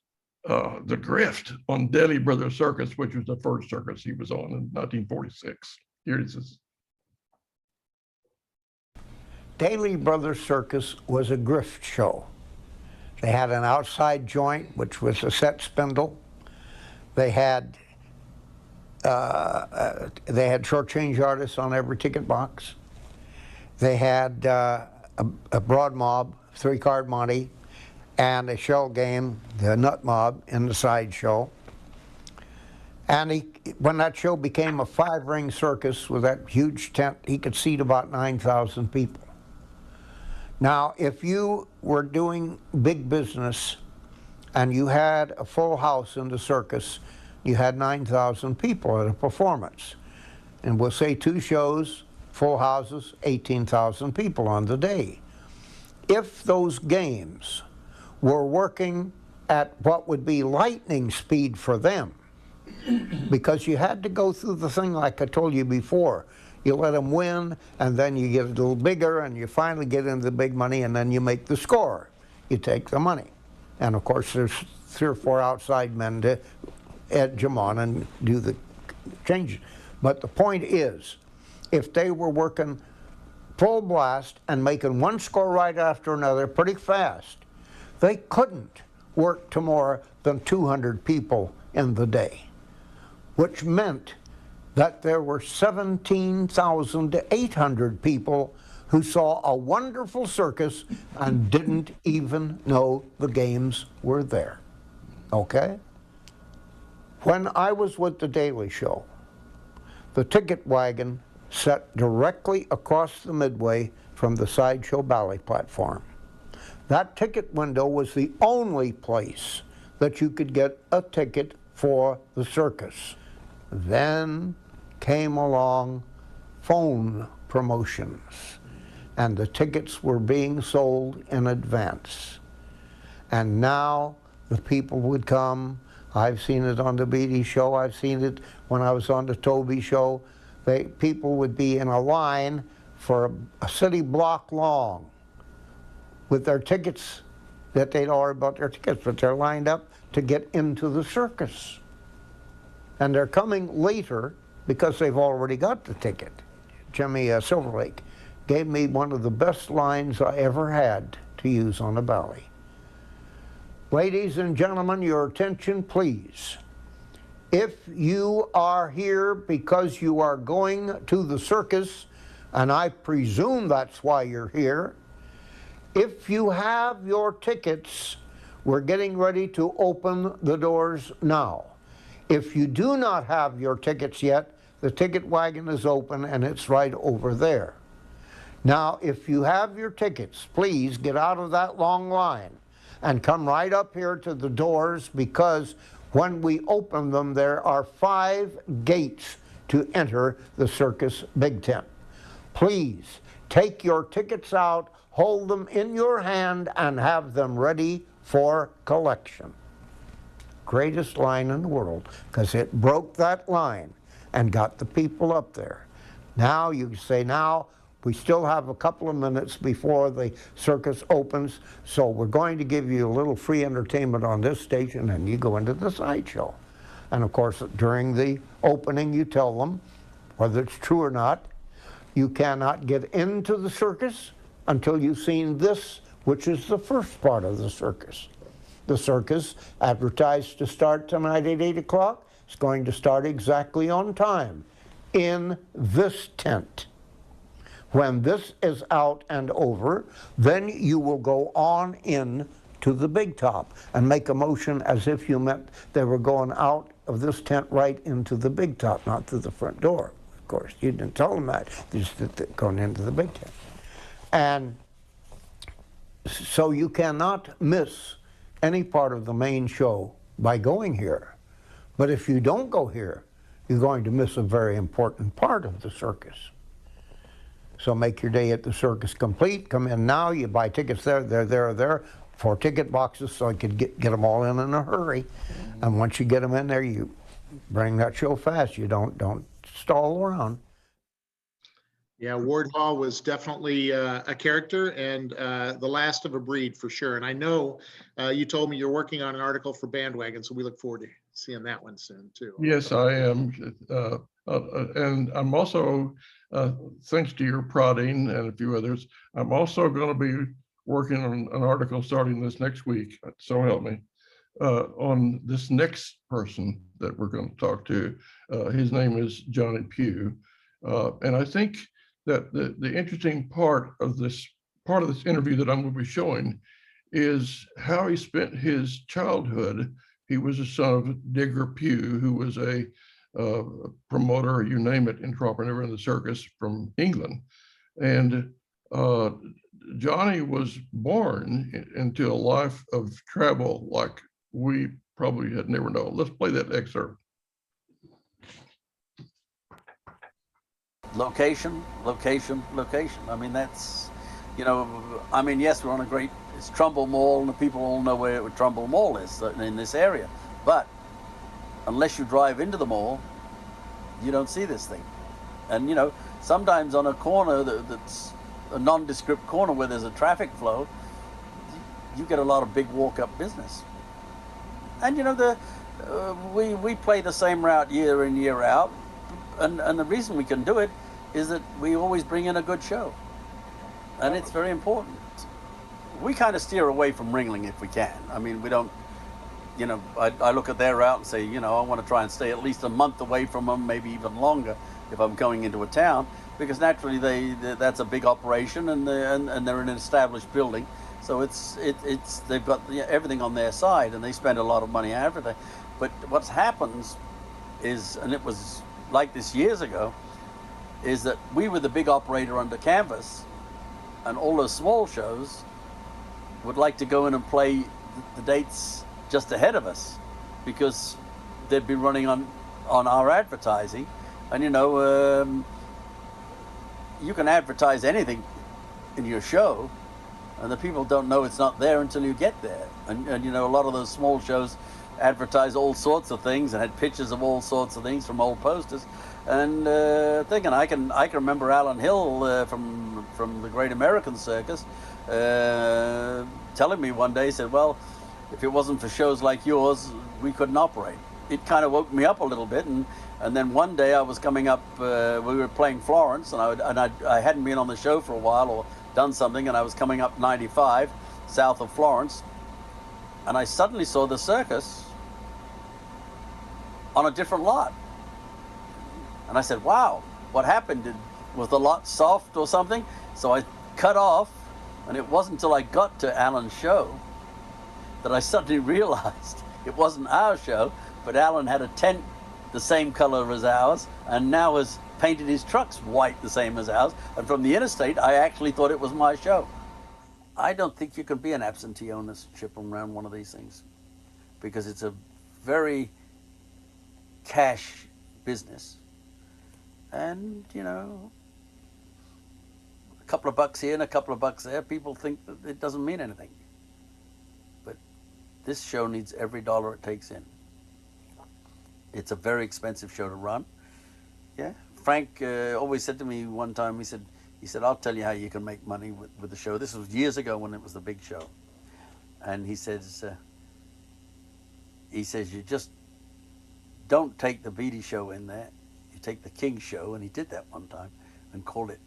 [SPEAKER 2] on Daly Brothers Circus, which was the first circus he was on in 1946. Here it is.
[SPEAKER 14] Daly Brothers Circus was a grift show. They had an outside joint, which was a set spindle. They had short-change artists on every ticket box. They had a broad mob, 3-card monte, and a shell game, the nut mob, in the sideshow. And when that show became a 5-ring circus with that huge tent, he could seat about 9,000 people. Now, if you were doing big business and you had a full house in the circus, you had 9,000 people at a performance. And we'll say 2 shows, full houses, 18,000 people on the day. If those games were working at what would be lightning speed for them, because you had to go through the thing like I told you before. You let them win, and then you get a little bigger, and you finally get into the big money, and then you make the score. You take the money. And of course, there's 3 or 4 outside men to edge them on and do the changes. But the point is, if they were working full blast and making one score right after another pretty fast, they couldn't work to more than 200 people in the day, which meant that there were 17,000 to 800 people who saw a wonderful circus and didn't even know the games were there, okay? When I was with the Daily Show, the ticket wagon sat directly across the midway from the sideshow ballet platform. That ticket window was the only place that you could get a ticket for the circus. Then came along phone promotions, and the tickets were being sold in advance. And now the people would come. I've seen it on the Beatty show. I've seen it when I was on the Toby show. People would be in a line for a city block long with their tickets that they'd already bought their tickets, but they're lined up to get into the circus. And they're coming later because they've already got the ticket. Jimmy Silverlake gave me one of the best lines I ever had to use on the Valley. Ladies and gentlemen, your attention, please. If you are here because you are going to the circus, and I presume that's why you're here, if you have your tickets, we're getting ready to open the doors now. If you do not have your tickets yet, the ticket wagon is open and it's right over there. Now, if you have your tickets, please get out of that long line and come right up here to the doors, because when we open them, there are 5 gates to enter the circus big tent. Please take your tickets out, hold them in your hand, and have them ready for collection. Greatest line in the world, because it broke that line and got the people up there. Now you say, now we still have a couple of minutes before the circus opens, so we're going to give you a little free entertainment on this station, and you go into the sideshow. And of course, during the opening, you tell them, whether it's true or not, you cannot get into the circus until you've seen this, which is the first part of the circus. The circus, advertised to start tonight at 8 o'clock, is going to start exactly on time in this tent. When this is out and over, then you will go on in to the big top and make a motion as if you meant they were going out of this tent right into the big top, not through the front door. Of course, you didn't tell them that, just that they're going into the big tent. And so you cannot miss any part of the main show by going here. But if you don't go here, you're going to miss a very important part of the circus. So make your day at the circus complete. Come in now. You buy tickets there, 4 ticket boxes, so I could get them all in a hurry. And once you get them in there, you bring that show fast. You don't stall around.
[SPEAKER 1] Yeah, Ward Hall was definitely a character and the last of a breed for sure. And I know you told me you're working on an article for Bandwagon, so we look forward to seeing that one soon too.
[SPEAKER 2] Yes, I am. And I'm also, thanks to your prodding and a few others, I'm also going to be working on an article starting this next week, so help me, on this next person that we're going to talk to. His name is Johnny Pugh. And I think that the interesting part of this interview that I'm going to be showing is how he spent his childhood. He was a son of Digger Pugh, who was a promoter, you name it, entrepreneur in the circus from England. And Johnny was born into a life of travel like we probably had never known. Let's play that excerpt.
[SPEAKER 15] Location, location, location. I mean, that's, yes, we're on a great, it's Trumbull Mall, and the people all know where Trumbull Mall is in this area. But unless you drive into the mall, you don't see this thing. And, sometimes on a corner that's a nondescript corner where there's a traffic flow, you get a lot of big walk-up business. And, we play the same route year in, year out. And the reason we can do it is that we always bring in a good show. And it's very important. We kind of steer away from Ringling if we can. I mean, we don't, I look at their route and say, I want to try and stay at least a month away from them, maybe even longer if I'm going into a town, because naturally that's a big operation and they're in an established building. So they've got everything on their side and they spend a lot of money and everything. But what happens is, and it was like this years ago, is that we were the big operator under canvas, and all those small shows would like to go in and play the dates just ahead of us, because they'd be running on our advertising. And you know, you can advertise anything in your show, and the people don't know it's not there until you get there. And you know, a lot of those small shows advertise all sorts of things and had pictures of all sorts of things from old posters. And thinking, I can remember Alan Hill from the Great American Circus telling me one day, he said, well, if it wasn't for shows like yours, we couldn't operate. It kind of woke me up a little bit, and then one day I was coming up, we were playing Florence, and I hadn't been on the show for a while or done something, and I was coming up 95 south of Florence, and I suddenly saw the circus on a different lot. And I said, wow, what happened? Was the lot soft or something? So I cut off, and it wasn't until I got to Alan's show that I suddenly realized it wasn't our show, but Alan had a tent the same color as ours, and now has painted his trucks white the same as ours. And from the interstate, I actually thought it was my show. I don't think you can be an absentee ownership around one of these things, because it's a very cash business. And, you know, a couple of bucks here and a couple of bucks there, people think that it doesn't mean anything. But this show needs every dollar it takes in. It's a very expensive show to run. Yeah. Frank always said to me one time, he said, I'll tell you how you can make money with the show. This was years ago when it was the big show. And he says, you just don't take the Beatty show in there. You take the King show, and he did that one time, and called it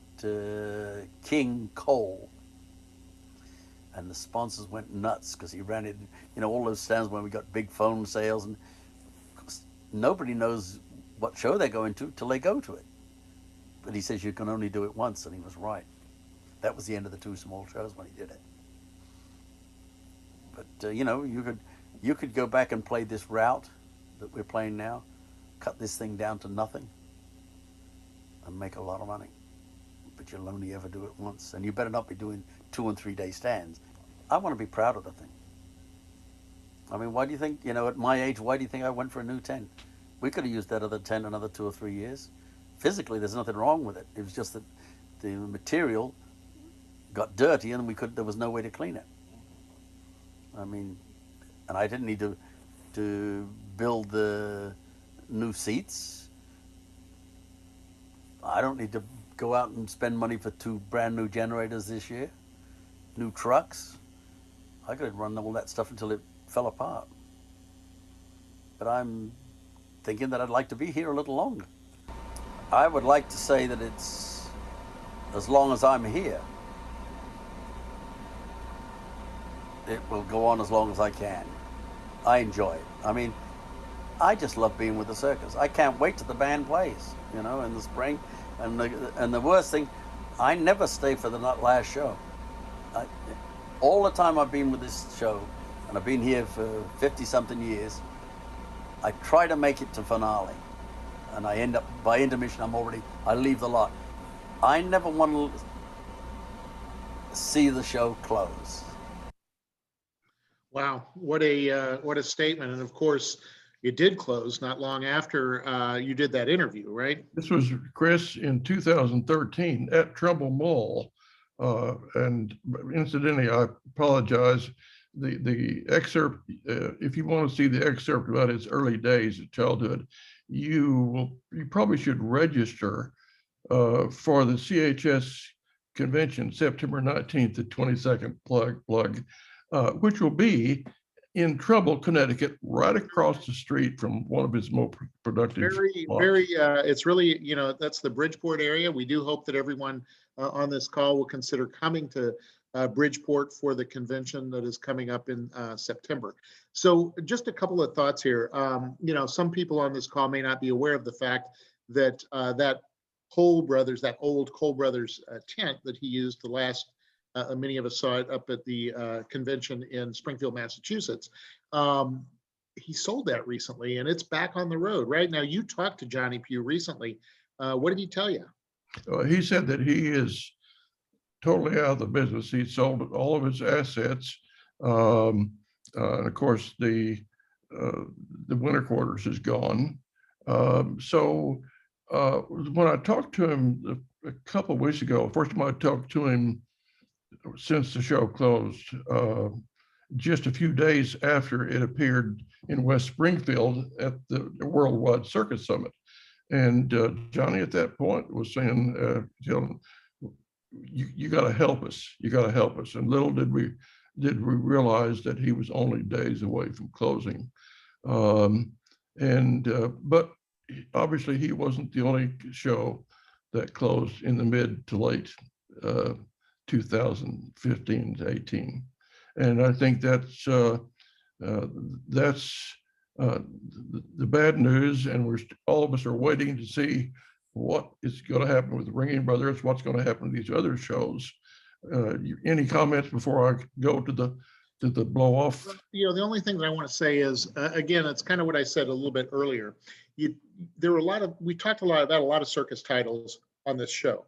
[SPEAKER 15] King Cole. And the sponsors went nuts because he ran it, you know, all those stands when we got big phone sales, and nobody knows what show they're going to till they go to it. But he says you can only do it once, and he was right. That was the end of the two small shows when he did it. But you know, you could go back and play this route that we're playing now, cut this thing down to nothing, and make a lot of money. But you'll only ever do it once, and you better not be doing 2 and 3 day stands. I want to be proud of the thing. I mean, why do you think, you know, at my age, why do you think I went for a new tent? We could have used that other tent another 2 or 3 years. Physically, there's nothing wrong with it. It was just that the material got dirty, and there was no way to clean it. I mean, and I didn't need to build the new seats. I don't need to go out and spend money for 2 brand new generators this year, new trucks. I could have run all that stuff until it fell apart. But I'm thinking that I'd like to be here a little longer. I would like to say that it's as long as I'm here. It will go on as long as I can. I enjoy it. I mean, I just love being with the circus. I can't wait till the band plays, you know, in the spring. And the worst thing, I never stay for the last show. All the time I've been with this show, and I've been here for 50-something years, I try to make it to finale. And I end up, by intermission, I leave the lot. I never want to see the show close.
[SPEAKER 1] Wow, what a statement. And of course, it did close not long after you did that interview, right?
[SPEAKER 2] This was, Chris, in 2013 at Trumbull Mall. And incidentally, I apologize. The excerpt, if you want to see the excerpt about his early days of childhood, you probably should register for the CHS convention, September 19th to 22nd, plug, which will be in Trumbull, Connecticut, right across the street from one of his most productive.
[SPEAKER 1] Very, it's really, you know, that's the Bridgeport area. We do hope that everyone on this call will consider coming to Bridgeport for the convention that is coming up in September. So just a couple of thoughts here. You know, some people on this call may not be aware of the fact that that Cole Brothers, that old Cole Brothers tent that he used the last, many of us saw it up at the convention in Springfield, Massachusetts. He sold that recently, and it's back on the road. Right now, you talked to Johnny Pugh recently. What did he tell you?
[SPEAKER 2] He said that he is totally out of the business. He sold all of his assets And of course, the winter quarters is gone. So when I talked to him a couple of weeks ago, first time I talked to him since the show closed, just a few days after it appeared in West Springfield at the Worldwide Circus Summit. And Johnny at that point was saying, you got to help us. You got to help us. And little did we realize that he was only days away from closing. But obviously he wasn't the only show that closed in the mid to late 2015 to 18. And I think that's the bad news, and all of us are waiting to see what is going to happen with the Ringing Brothers, what's going to happen to these other shows. Any comments before I go to the blow off?
[SPEAKER 1] You know, the only thing that I want to say is, again, it's kind of what I said a little bit earlier. We talked about a lot of circus titles on this show.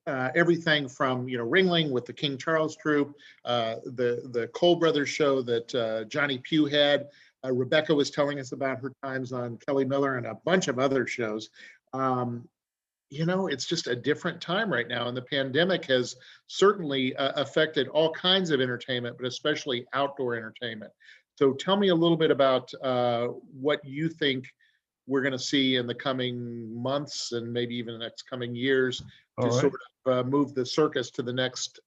[SPEAKER 1] Everything from, Ringling with the King Charles Troupe, the Cole Brothers show that Johnny Pugh had. Rebecca was telling us about her times on Kelly Miller and a bunch of other shows. It's just a different time right now, and the pandemic has certainly affected all kinds of entertainment, but especially outdoor entertainment. So tell me a little bit about what you think we're going to see in the coming months and maybe even the next coming years to sort of move the circus to the next.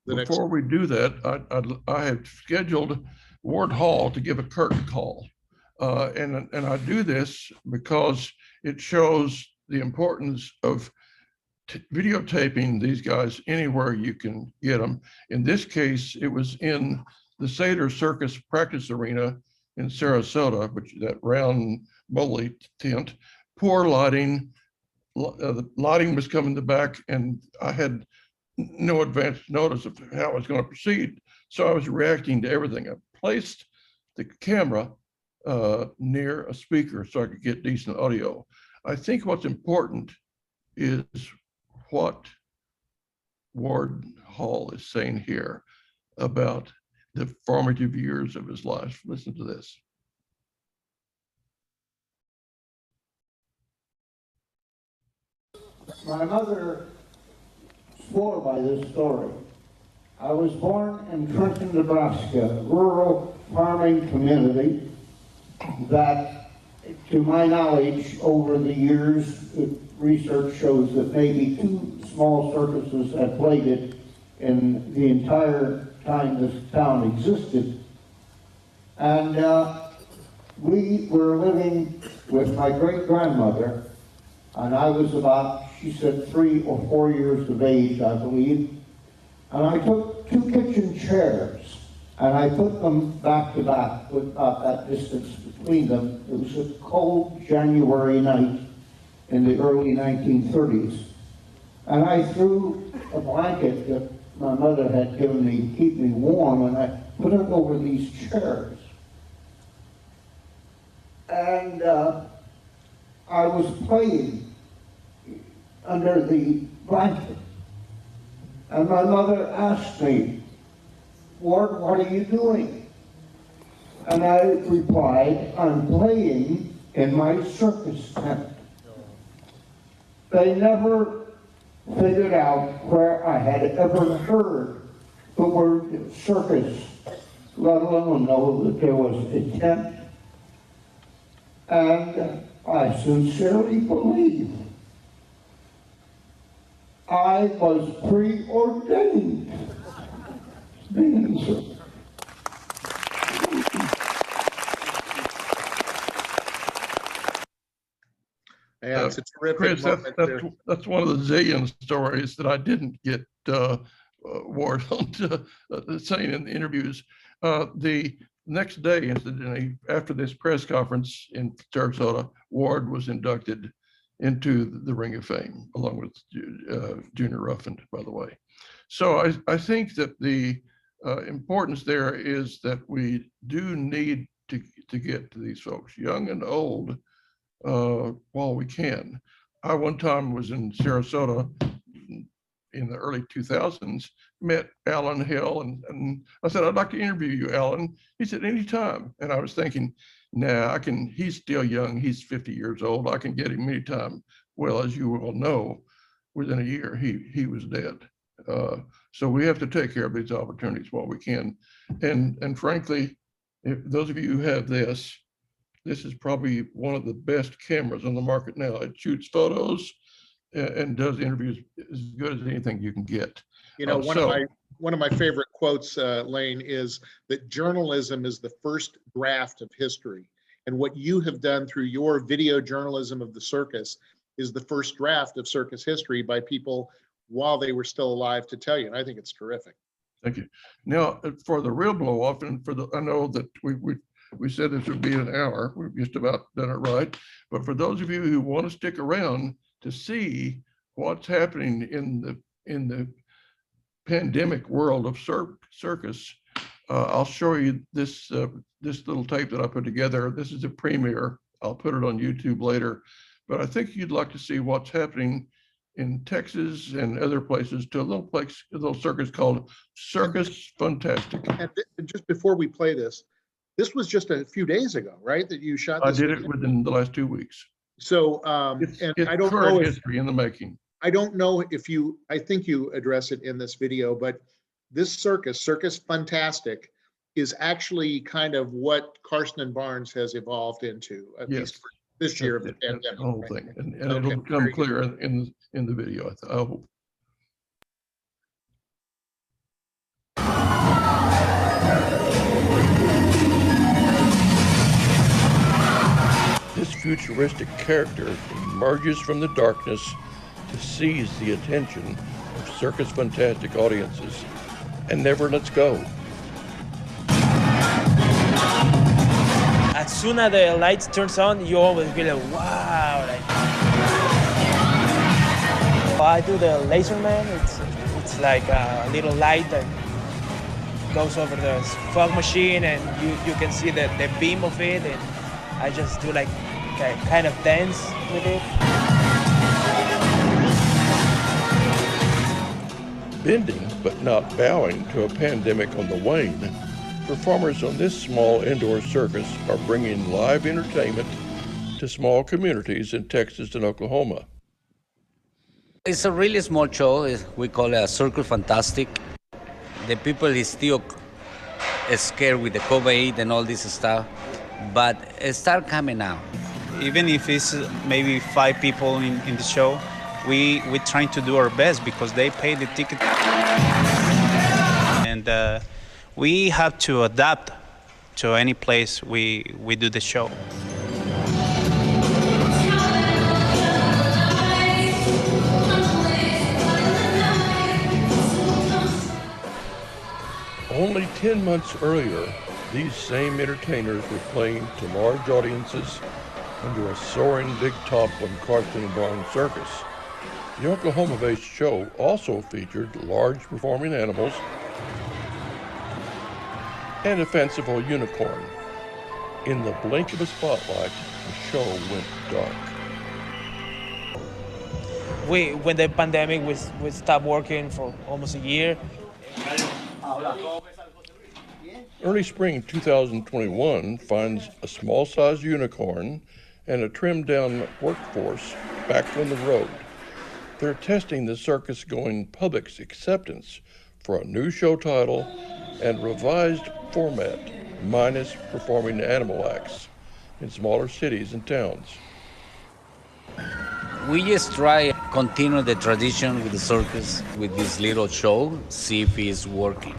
[SPEAKER 2] Before we do that, I have scheduled Ward Hall to give a curtain call. And I do this because it shows the importance of videotaping these guys anywhere you can get them. In this case, it was in the Seder Circus practice arena in Sarasota, which is that round bully tent. Poor lighting. The lighting was coming to back, and I had no advance notice of how I was going to proceed. So I was reacting to everything. I placed the camera near a speaker so I could get decent audio. I think what's important is what Ward Hall is saying here about the formative years of his life. Listen to this.
[SPEAKER 16] My mother swore by this story. I was born in Trenton, Nebraska, a rural farming community that, to my knowledge, over the years, research shows that maybe 2 small circuses had played it in the entire time this town existed. And we were living with my great-grandmother, and I was about, she said, 3 or 4 years of age, I believe. And I took 2 kitchen chairs and I put them back to back with about that distance between them. It was a cold January night in the early 1930s. And I threw a blanket that my mother had given me to keep me warm, and I put it over these chairs. And I was playing under the blanket. And my mother asked me, "Ward, what are you doing?" And I replied, "I'm playing in my circus tent." They never figured out where I had ever heard the word circus, let alone know that there was a tent. And I sincerely believe I was preordained.
[SPEAKER 1] Yeah, it's a terrific
[SPEAKER 2] Chris,
[SPEAKER 1] moment.
[SPEAKER 2] that's one of the zillion stories that I didn't get Ward onto saying in the interviews. The next day, incidentally, after this press conference in Sarasota, Ward was inducted into the Ring of Fame, along with Junior Ruffin, by the way. So I think that the importance there is that we do need to get to these folks, young and old, while we can. I one time was in Sarasota in the early 2000s, met Alan Hill, and I said, I'd like to interview you, Alan. He said, anytime. And I was thinking, nah, I can, he's still young. He's 50 years old. I can get him anytime. Well, as you all know, within a year, he was dead. So we have to take care of these opportunities while we can. And frankly, if those of you who have this is probably one of the best cameras on the market now. It shoots photos and does interviews as good as anything you can get.
[SPEAKER 1] You know, one of my favorite quotes, Lane, is that journalism is the first draft of history. And what you have done through your video journalism of the circus is the first draft of circus history by people while they were still alive to tell you. And I think it's terrific.
[SPEAKER 2] Thank you. Now, for the real blow off, and I know that we said this would be an hour. We've just about done it right. But for those of you who want to stick around to see what's happening in the pandemic world of circus, I'll show you this little tape that I put together. This is a premiere. I'll put it on YouTube later. But I think you'd like to see what's happening in Texas and other places to a little circus called Circus Fantastic.
[SPEAKER 1] And just before we play this was just a few days ago, right? That you shot this?
[SPEAKER 2] I did it within the last 2 weeks.
[SPEAKER 1] So,
[SPEAKER 2] it's
[SPEAKER 1] I don't know if
[SPEAKER 2] history in the making.
[SPEAKER 1] I don't know if I think you address it in this video, but this Circus Fantastic, is actually kind of what Carson and Barnes has evolved into, at least for this year of the pandemic.
[SPEAKER 2] The whole thing, and it'll become clear in the video, I hope.
[SPEAKER 4] This futuristic character emerges from the darkness to seize the attention of Circus Fantastic audiences and never lets go.
[SPEAKER 5] As soon as the lights turns on, you always be like, wow. I do the laser man. It's like a little light that goes over the fog machine, and you can see the beam of it, and I just do like kind of dance with it.
[SPEAKER 4] Bending but not bowing to a pandemic on the wane, performers on this small indoor circus are bringing live entertainment to small communities in Texas and Oklahoma.
[SPEAKER 17] It's a really small show. We call it a Circus Fantastic. The people is still scared with the COVID and all this stuff, but it start coming out.
[SPEAKER 18] Even if it's maybe 5 people in the show, we're trying to do our best because they pay the ticket. And we have to adapt to any place we do the show.
[SPEAKER 4] Only 10 months earlier, these same entertainers were playing to large audiences under a soaring big top on Carson and Barnes Circus. The Oklahoma-based show also featured large performing animals and a fanciful unicorn. In the blink of a spotlight, the show went dark.
[SPEAKER 5] When the pandemic we stopped working for almost a year.
[SPEAKER 4] Early spring 2021 finds a small-sized unicorn and a trimmed-down workforce back on the road. They're testing the circus-going public's acceptance for a new show title and revised format, minus performing animal acts in smaller cities and towns.
[SPEAKER 17] We just try continue the tradition with the circus with this little show, see if it's working.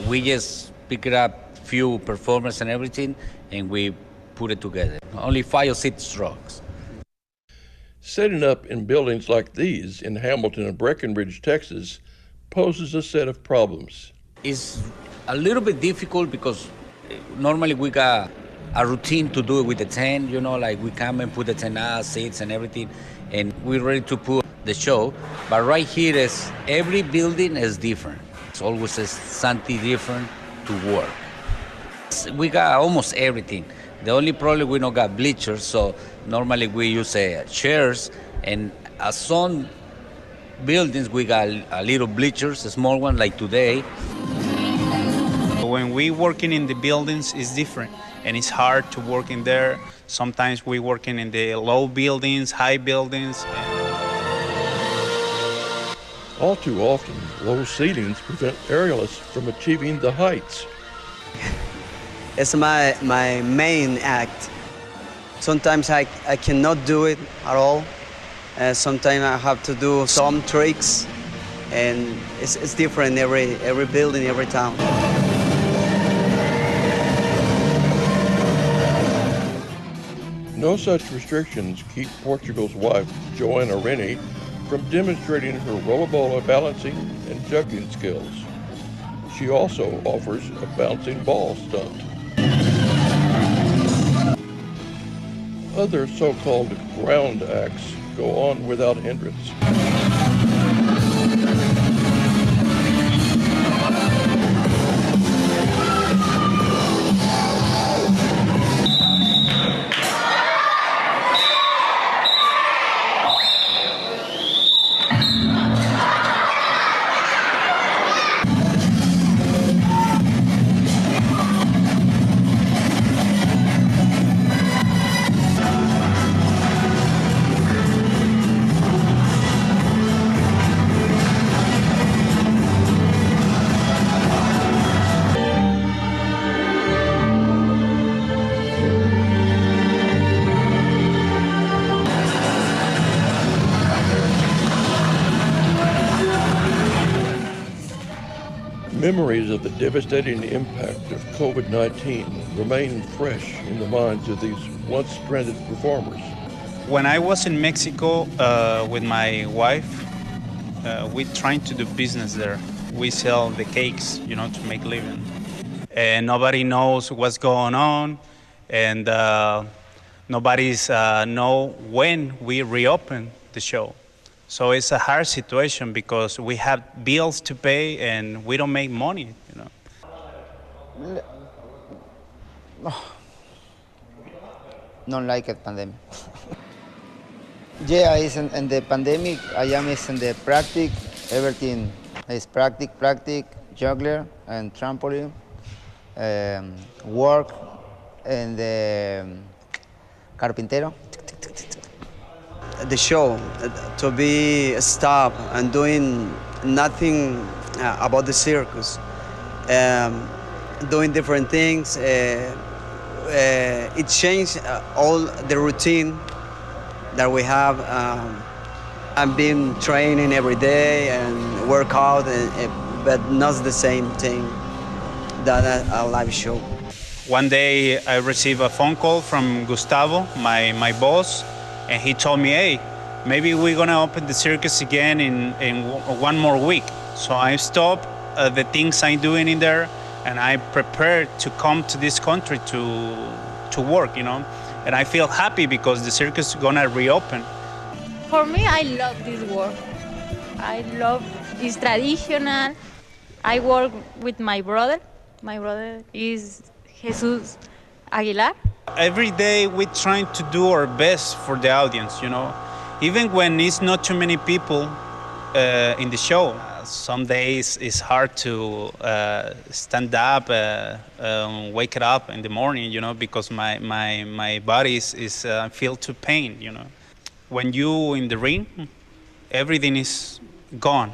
[SPEAKER 17] We just pick it up few performers and everything, and we put it together. Only 5 or 6 trucks.
[SPEAKER 4] Setting up in buildings like these in Hamilton and Breckenridge, Texas, poses a set of problems.
[SPEAKER 17] It's a little bit difficult because normally we got a routine to do it with the tent, you know, like we come and put the tent out, seats and everything, and we're ready to put the show. But right here is every building is different. It's always something different to work. We got almost everything. The only problem we don't got bleachers, so normally we use chairs and some buildings, we got a little bleachers, a small one like today.
[SPEAKER 18] When we working in the buildings, it's different, and it's hard to work in there. Sometimes we working in the low buildings, high buildings.
[SPEAKER 4] All too often, low ceilings prevent aerialists from achieving the heights.
[SPEAKER 19] It's my main act. Sometimes I cannot do it at all. Sometimes I have to do some tricks, and it's different every building, every town.
[SPEAKER 4] No such restrictions keep Portugal's wife, Joanna Rennie, from demonstrating her rollerbola balancing and juggling skills. She also offers a bouncing ball stunt. Other so-called ground acts go on without hindrance. Memories of the devastating impact of COVID-19 remain fresh in the minds of these once stranded performers.
[SPEAKER 18] When I was in Mexico with my wife, we trying to do business there. We sell the cakes, to make living. And nobody knows what's going on, and nobody's know when we reopen the show. So it's a hard situation because we have bills to pay and we don't make money,
[SPEAKER 20] Don't like it, pandemic. Yeah, it's in the pandemic. I am in the practice. Everything is practice, juggler and trampoline, work, and carpintero.
[SPEAKER 19] The show, to be stopped and doing nothing about the circus, doing different things. It changed all the routine that we have. I've been training every day and work out, but not the same thing that a live show.
[SPEAKER 18] One day I received a phone call from Gustavo, my boss, and he told me, hey, maybe we're gonna open the circus again in one more week. So I stopped the things I'm doing in there, and I prepared to come to this country to work, And I feel happy because the circus is gonna reopen.
[SPEAKER 21] For me, I love this work. I love it's traditional. I work with my brother. My brother is Jesus Aguilar.
[SPEAKER 18] Every day we're trying to do our best for the audience, Even when it's not too many people in the show. Some days it's hard to stand up, wake it up in the morning, because my body is feel too pain, When you in the ring, everything is gone,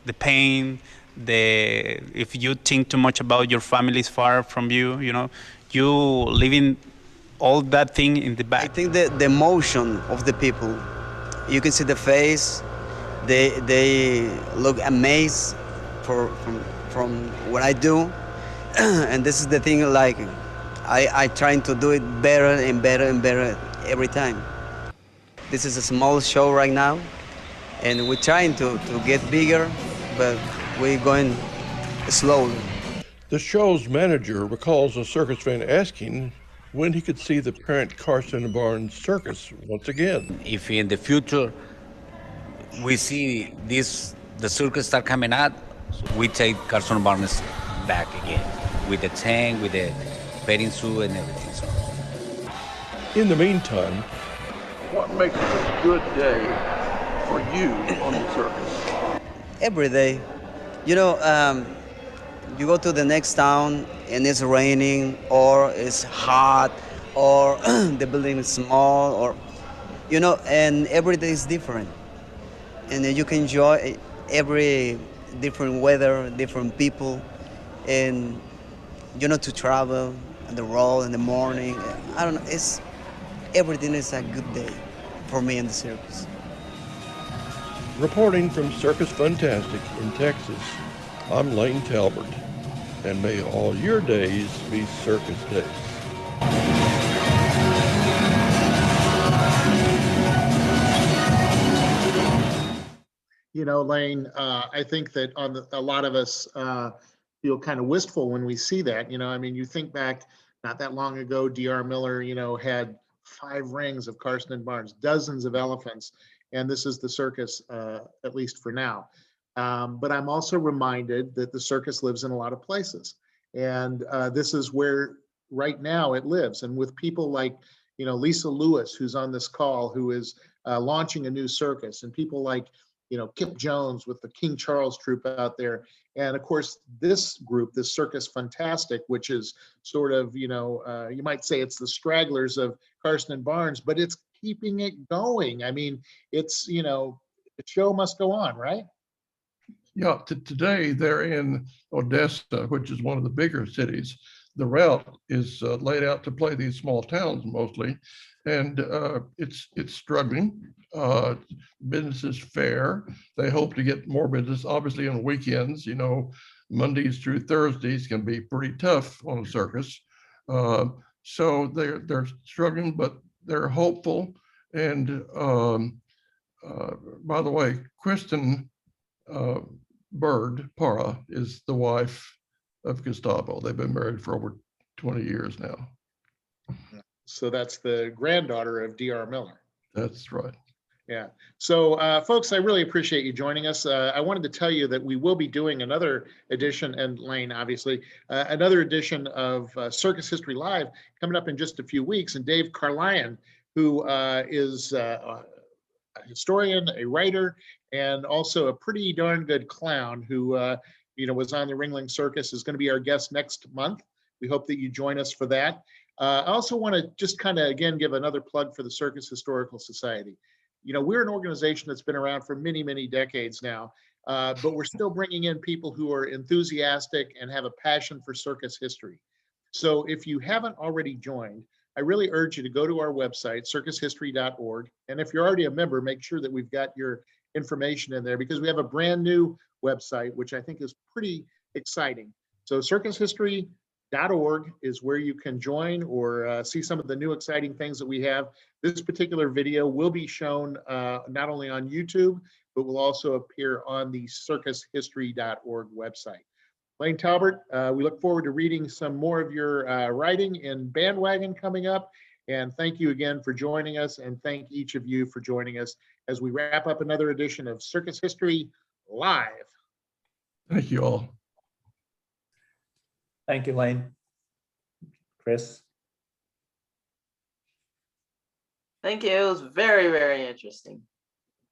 [SPEAKER 18] The pain, if you think too much about your family is far from you, you living all that thing in the back.
[SPEAKER 19] I think the emotion of the people, you can see the face, they look amazed from what I do. And this is the thing, like, I trying to do it better and better and better every time. This is a small show right now, and we're trying to get bigger, but we're going slowly.
[SPEAKER 4] The show's manager recalls a circus fan asking when he could see the parent Carson Barnes circus once again.
[SPEAKER 17] If in the future we see the circus start coming out, we take Carson Barnes back again with the tank, with the petting zoo and everything. So.
[SPEAKER 4] In the meantime, what makes it a good day for you on the circus?
[SPEAKER 19] Every day. You know, you go to the next town and it's raining or it's hot or the building is small or, you know, and every day is different. And then you can enjoy every different weather, different people, and, you know, to travel on the road in the morning. I don't know, everything is a good day for me in the circus.
[SPEAKER 2] Reporting from Circus Fantastic in Texas, I'm Lane Talburt, and may all your days be circus days.
[SPEAKER 1] You know, Lane, I think that a lot of us feel kind of wistful when we see that. You know, I mean, you think back not that long ago, D.R. Miller, you know, had 5 rings of Carson and Barnes, dozens of elephants, and this is the circus, at least for now. But I'm also reminded that the circus lives in a lot of places, and this is where right now it lives. And with people like, you know, Lisa Lewis, who's on this call, who is launching a new circus, and people like, you know, Kip Jones with the King Charles Troupe out there. And of course, this group, this Circus Fantastic, which is sort of, you know, you might say it's the stragglers of Carson and Barnes, but it's keeping it going. I mean, it's, you know, the show must go on, right?
[SPEAKER 2] Yeah, today they're in Odessa, which is one of the bigger cities. The route is laid out to play these small towns mostly, and it's struggling. Business is fair. They hope to get more business. Obviously, on weekends, you know, Mondays through Thursdays can be pretty tough on a circus. So they're struggling, but they're hopeful. And by the way, Kristen Bird Para is the wife of Gustavo. They've been married for over 20 years now.
[SPEAKER 1] So that's the granddaughter of D.R. Miller.
[SPEAKER 2] That's right.
[SPEAKER 1] Yeah. So, folks, I really appreciate you joining us. I wanted to tell you that we will be doing another edition, and Lane, obviously, another edition of Circus History Live coming up in just a few weeks. And Dave Carlion, who is a historian, a writer, and also a pretty darn good clown who, you know, was on the Ringling Circus, is going to be our guest next month. We hope that you join us for that. I also want to just kind of, again, give another plug for the Circus Historical Society. You know, we're an organization that's been around for many, many decades now, but we're still bringing in people who are enthusiastic and have a passion for circus history. So if you haven't already joined, I really urge you to go to our website, circushistory.org. And if you're already a member, make sure that we've got your information in there, because we have a brand new website, which I think is pretty exciting. So circushistory.org is where you can join or see some of the new exciting things that we have. This particular video will be shown not only on YouTube, but will also appear on the circushistory.org website. Lane Talburt, we look forward to reading some more of your writing in Bandwagon coming up. And thank you again for joining us, and thank each of you for joining us as we wrap up another edition of Circus History Live.
[SPEAKER 2] Thank you all.
[SPEAKER 3] Thank you, Lane. Chris?
[SPEAKER 22] Thank you. It was very, very interesting.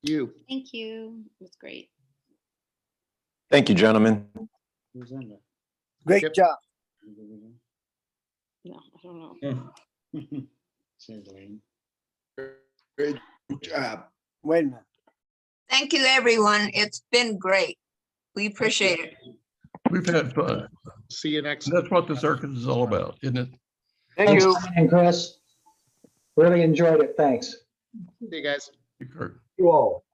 [SPEAKER 1] You.
[SPEAKER 7] Thank you. It was great.
[SPEAKER 12] Thank you, gentlemen.
[SPEAKER 11] Great job.
[SPEAKER 7] No, I don't know.
[SPEAKER 23] Great job.
[SPEAKER 11] Wait a minute.
[SPEAKER 24] Thank you, everyone. It's been great. We appreciate it.
[SPEAKER 2] We've had fun.
[SPEAKER 1] See you next.
[SPEAKER 2] That's what the circus is all about, isn't it?
[SPEAKER 23] Thanks, and Chris. Really enjoyed it. Thanks.
[SPEAKER 1] See you guys.
[SPEAKER 11] You all.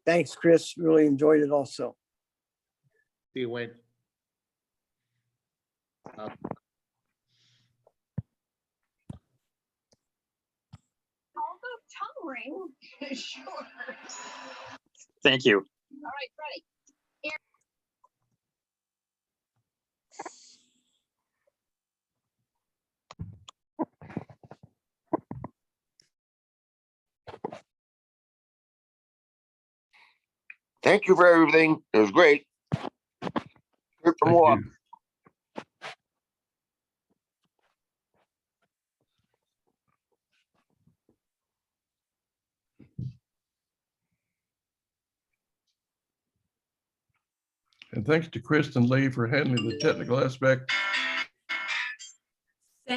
[SPEAKER 11] Thanks, Chris. Really enjoyed it also.
[SPEAKER 1] See you, Wayne.
[SPEAKER 24] Tongue ring. Sure.
[SPEAKER 25] Thank you.
[SPEAKER 24] All right, ready.
[SPEAKER 25] Thank you for everything. It was great. Here for more.
[SPEAKER 2] And thanks to Chris and Lee for handling the technical aspect.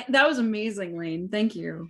[SPEAKER 6] That was amazing, Lane. Thank you.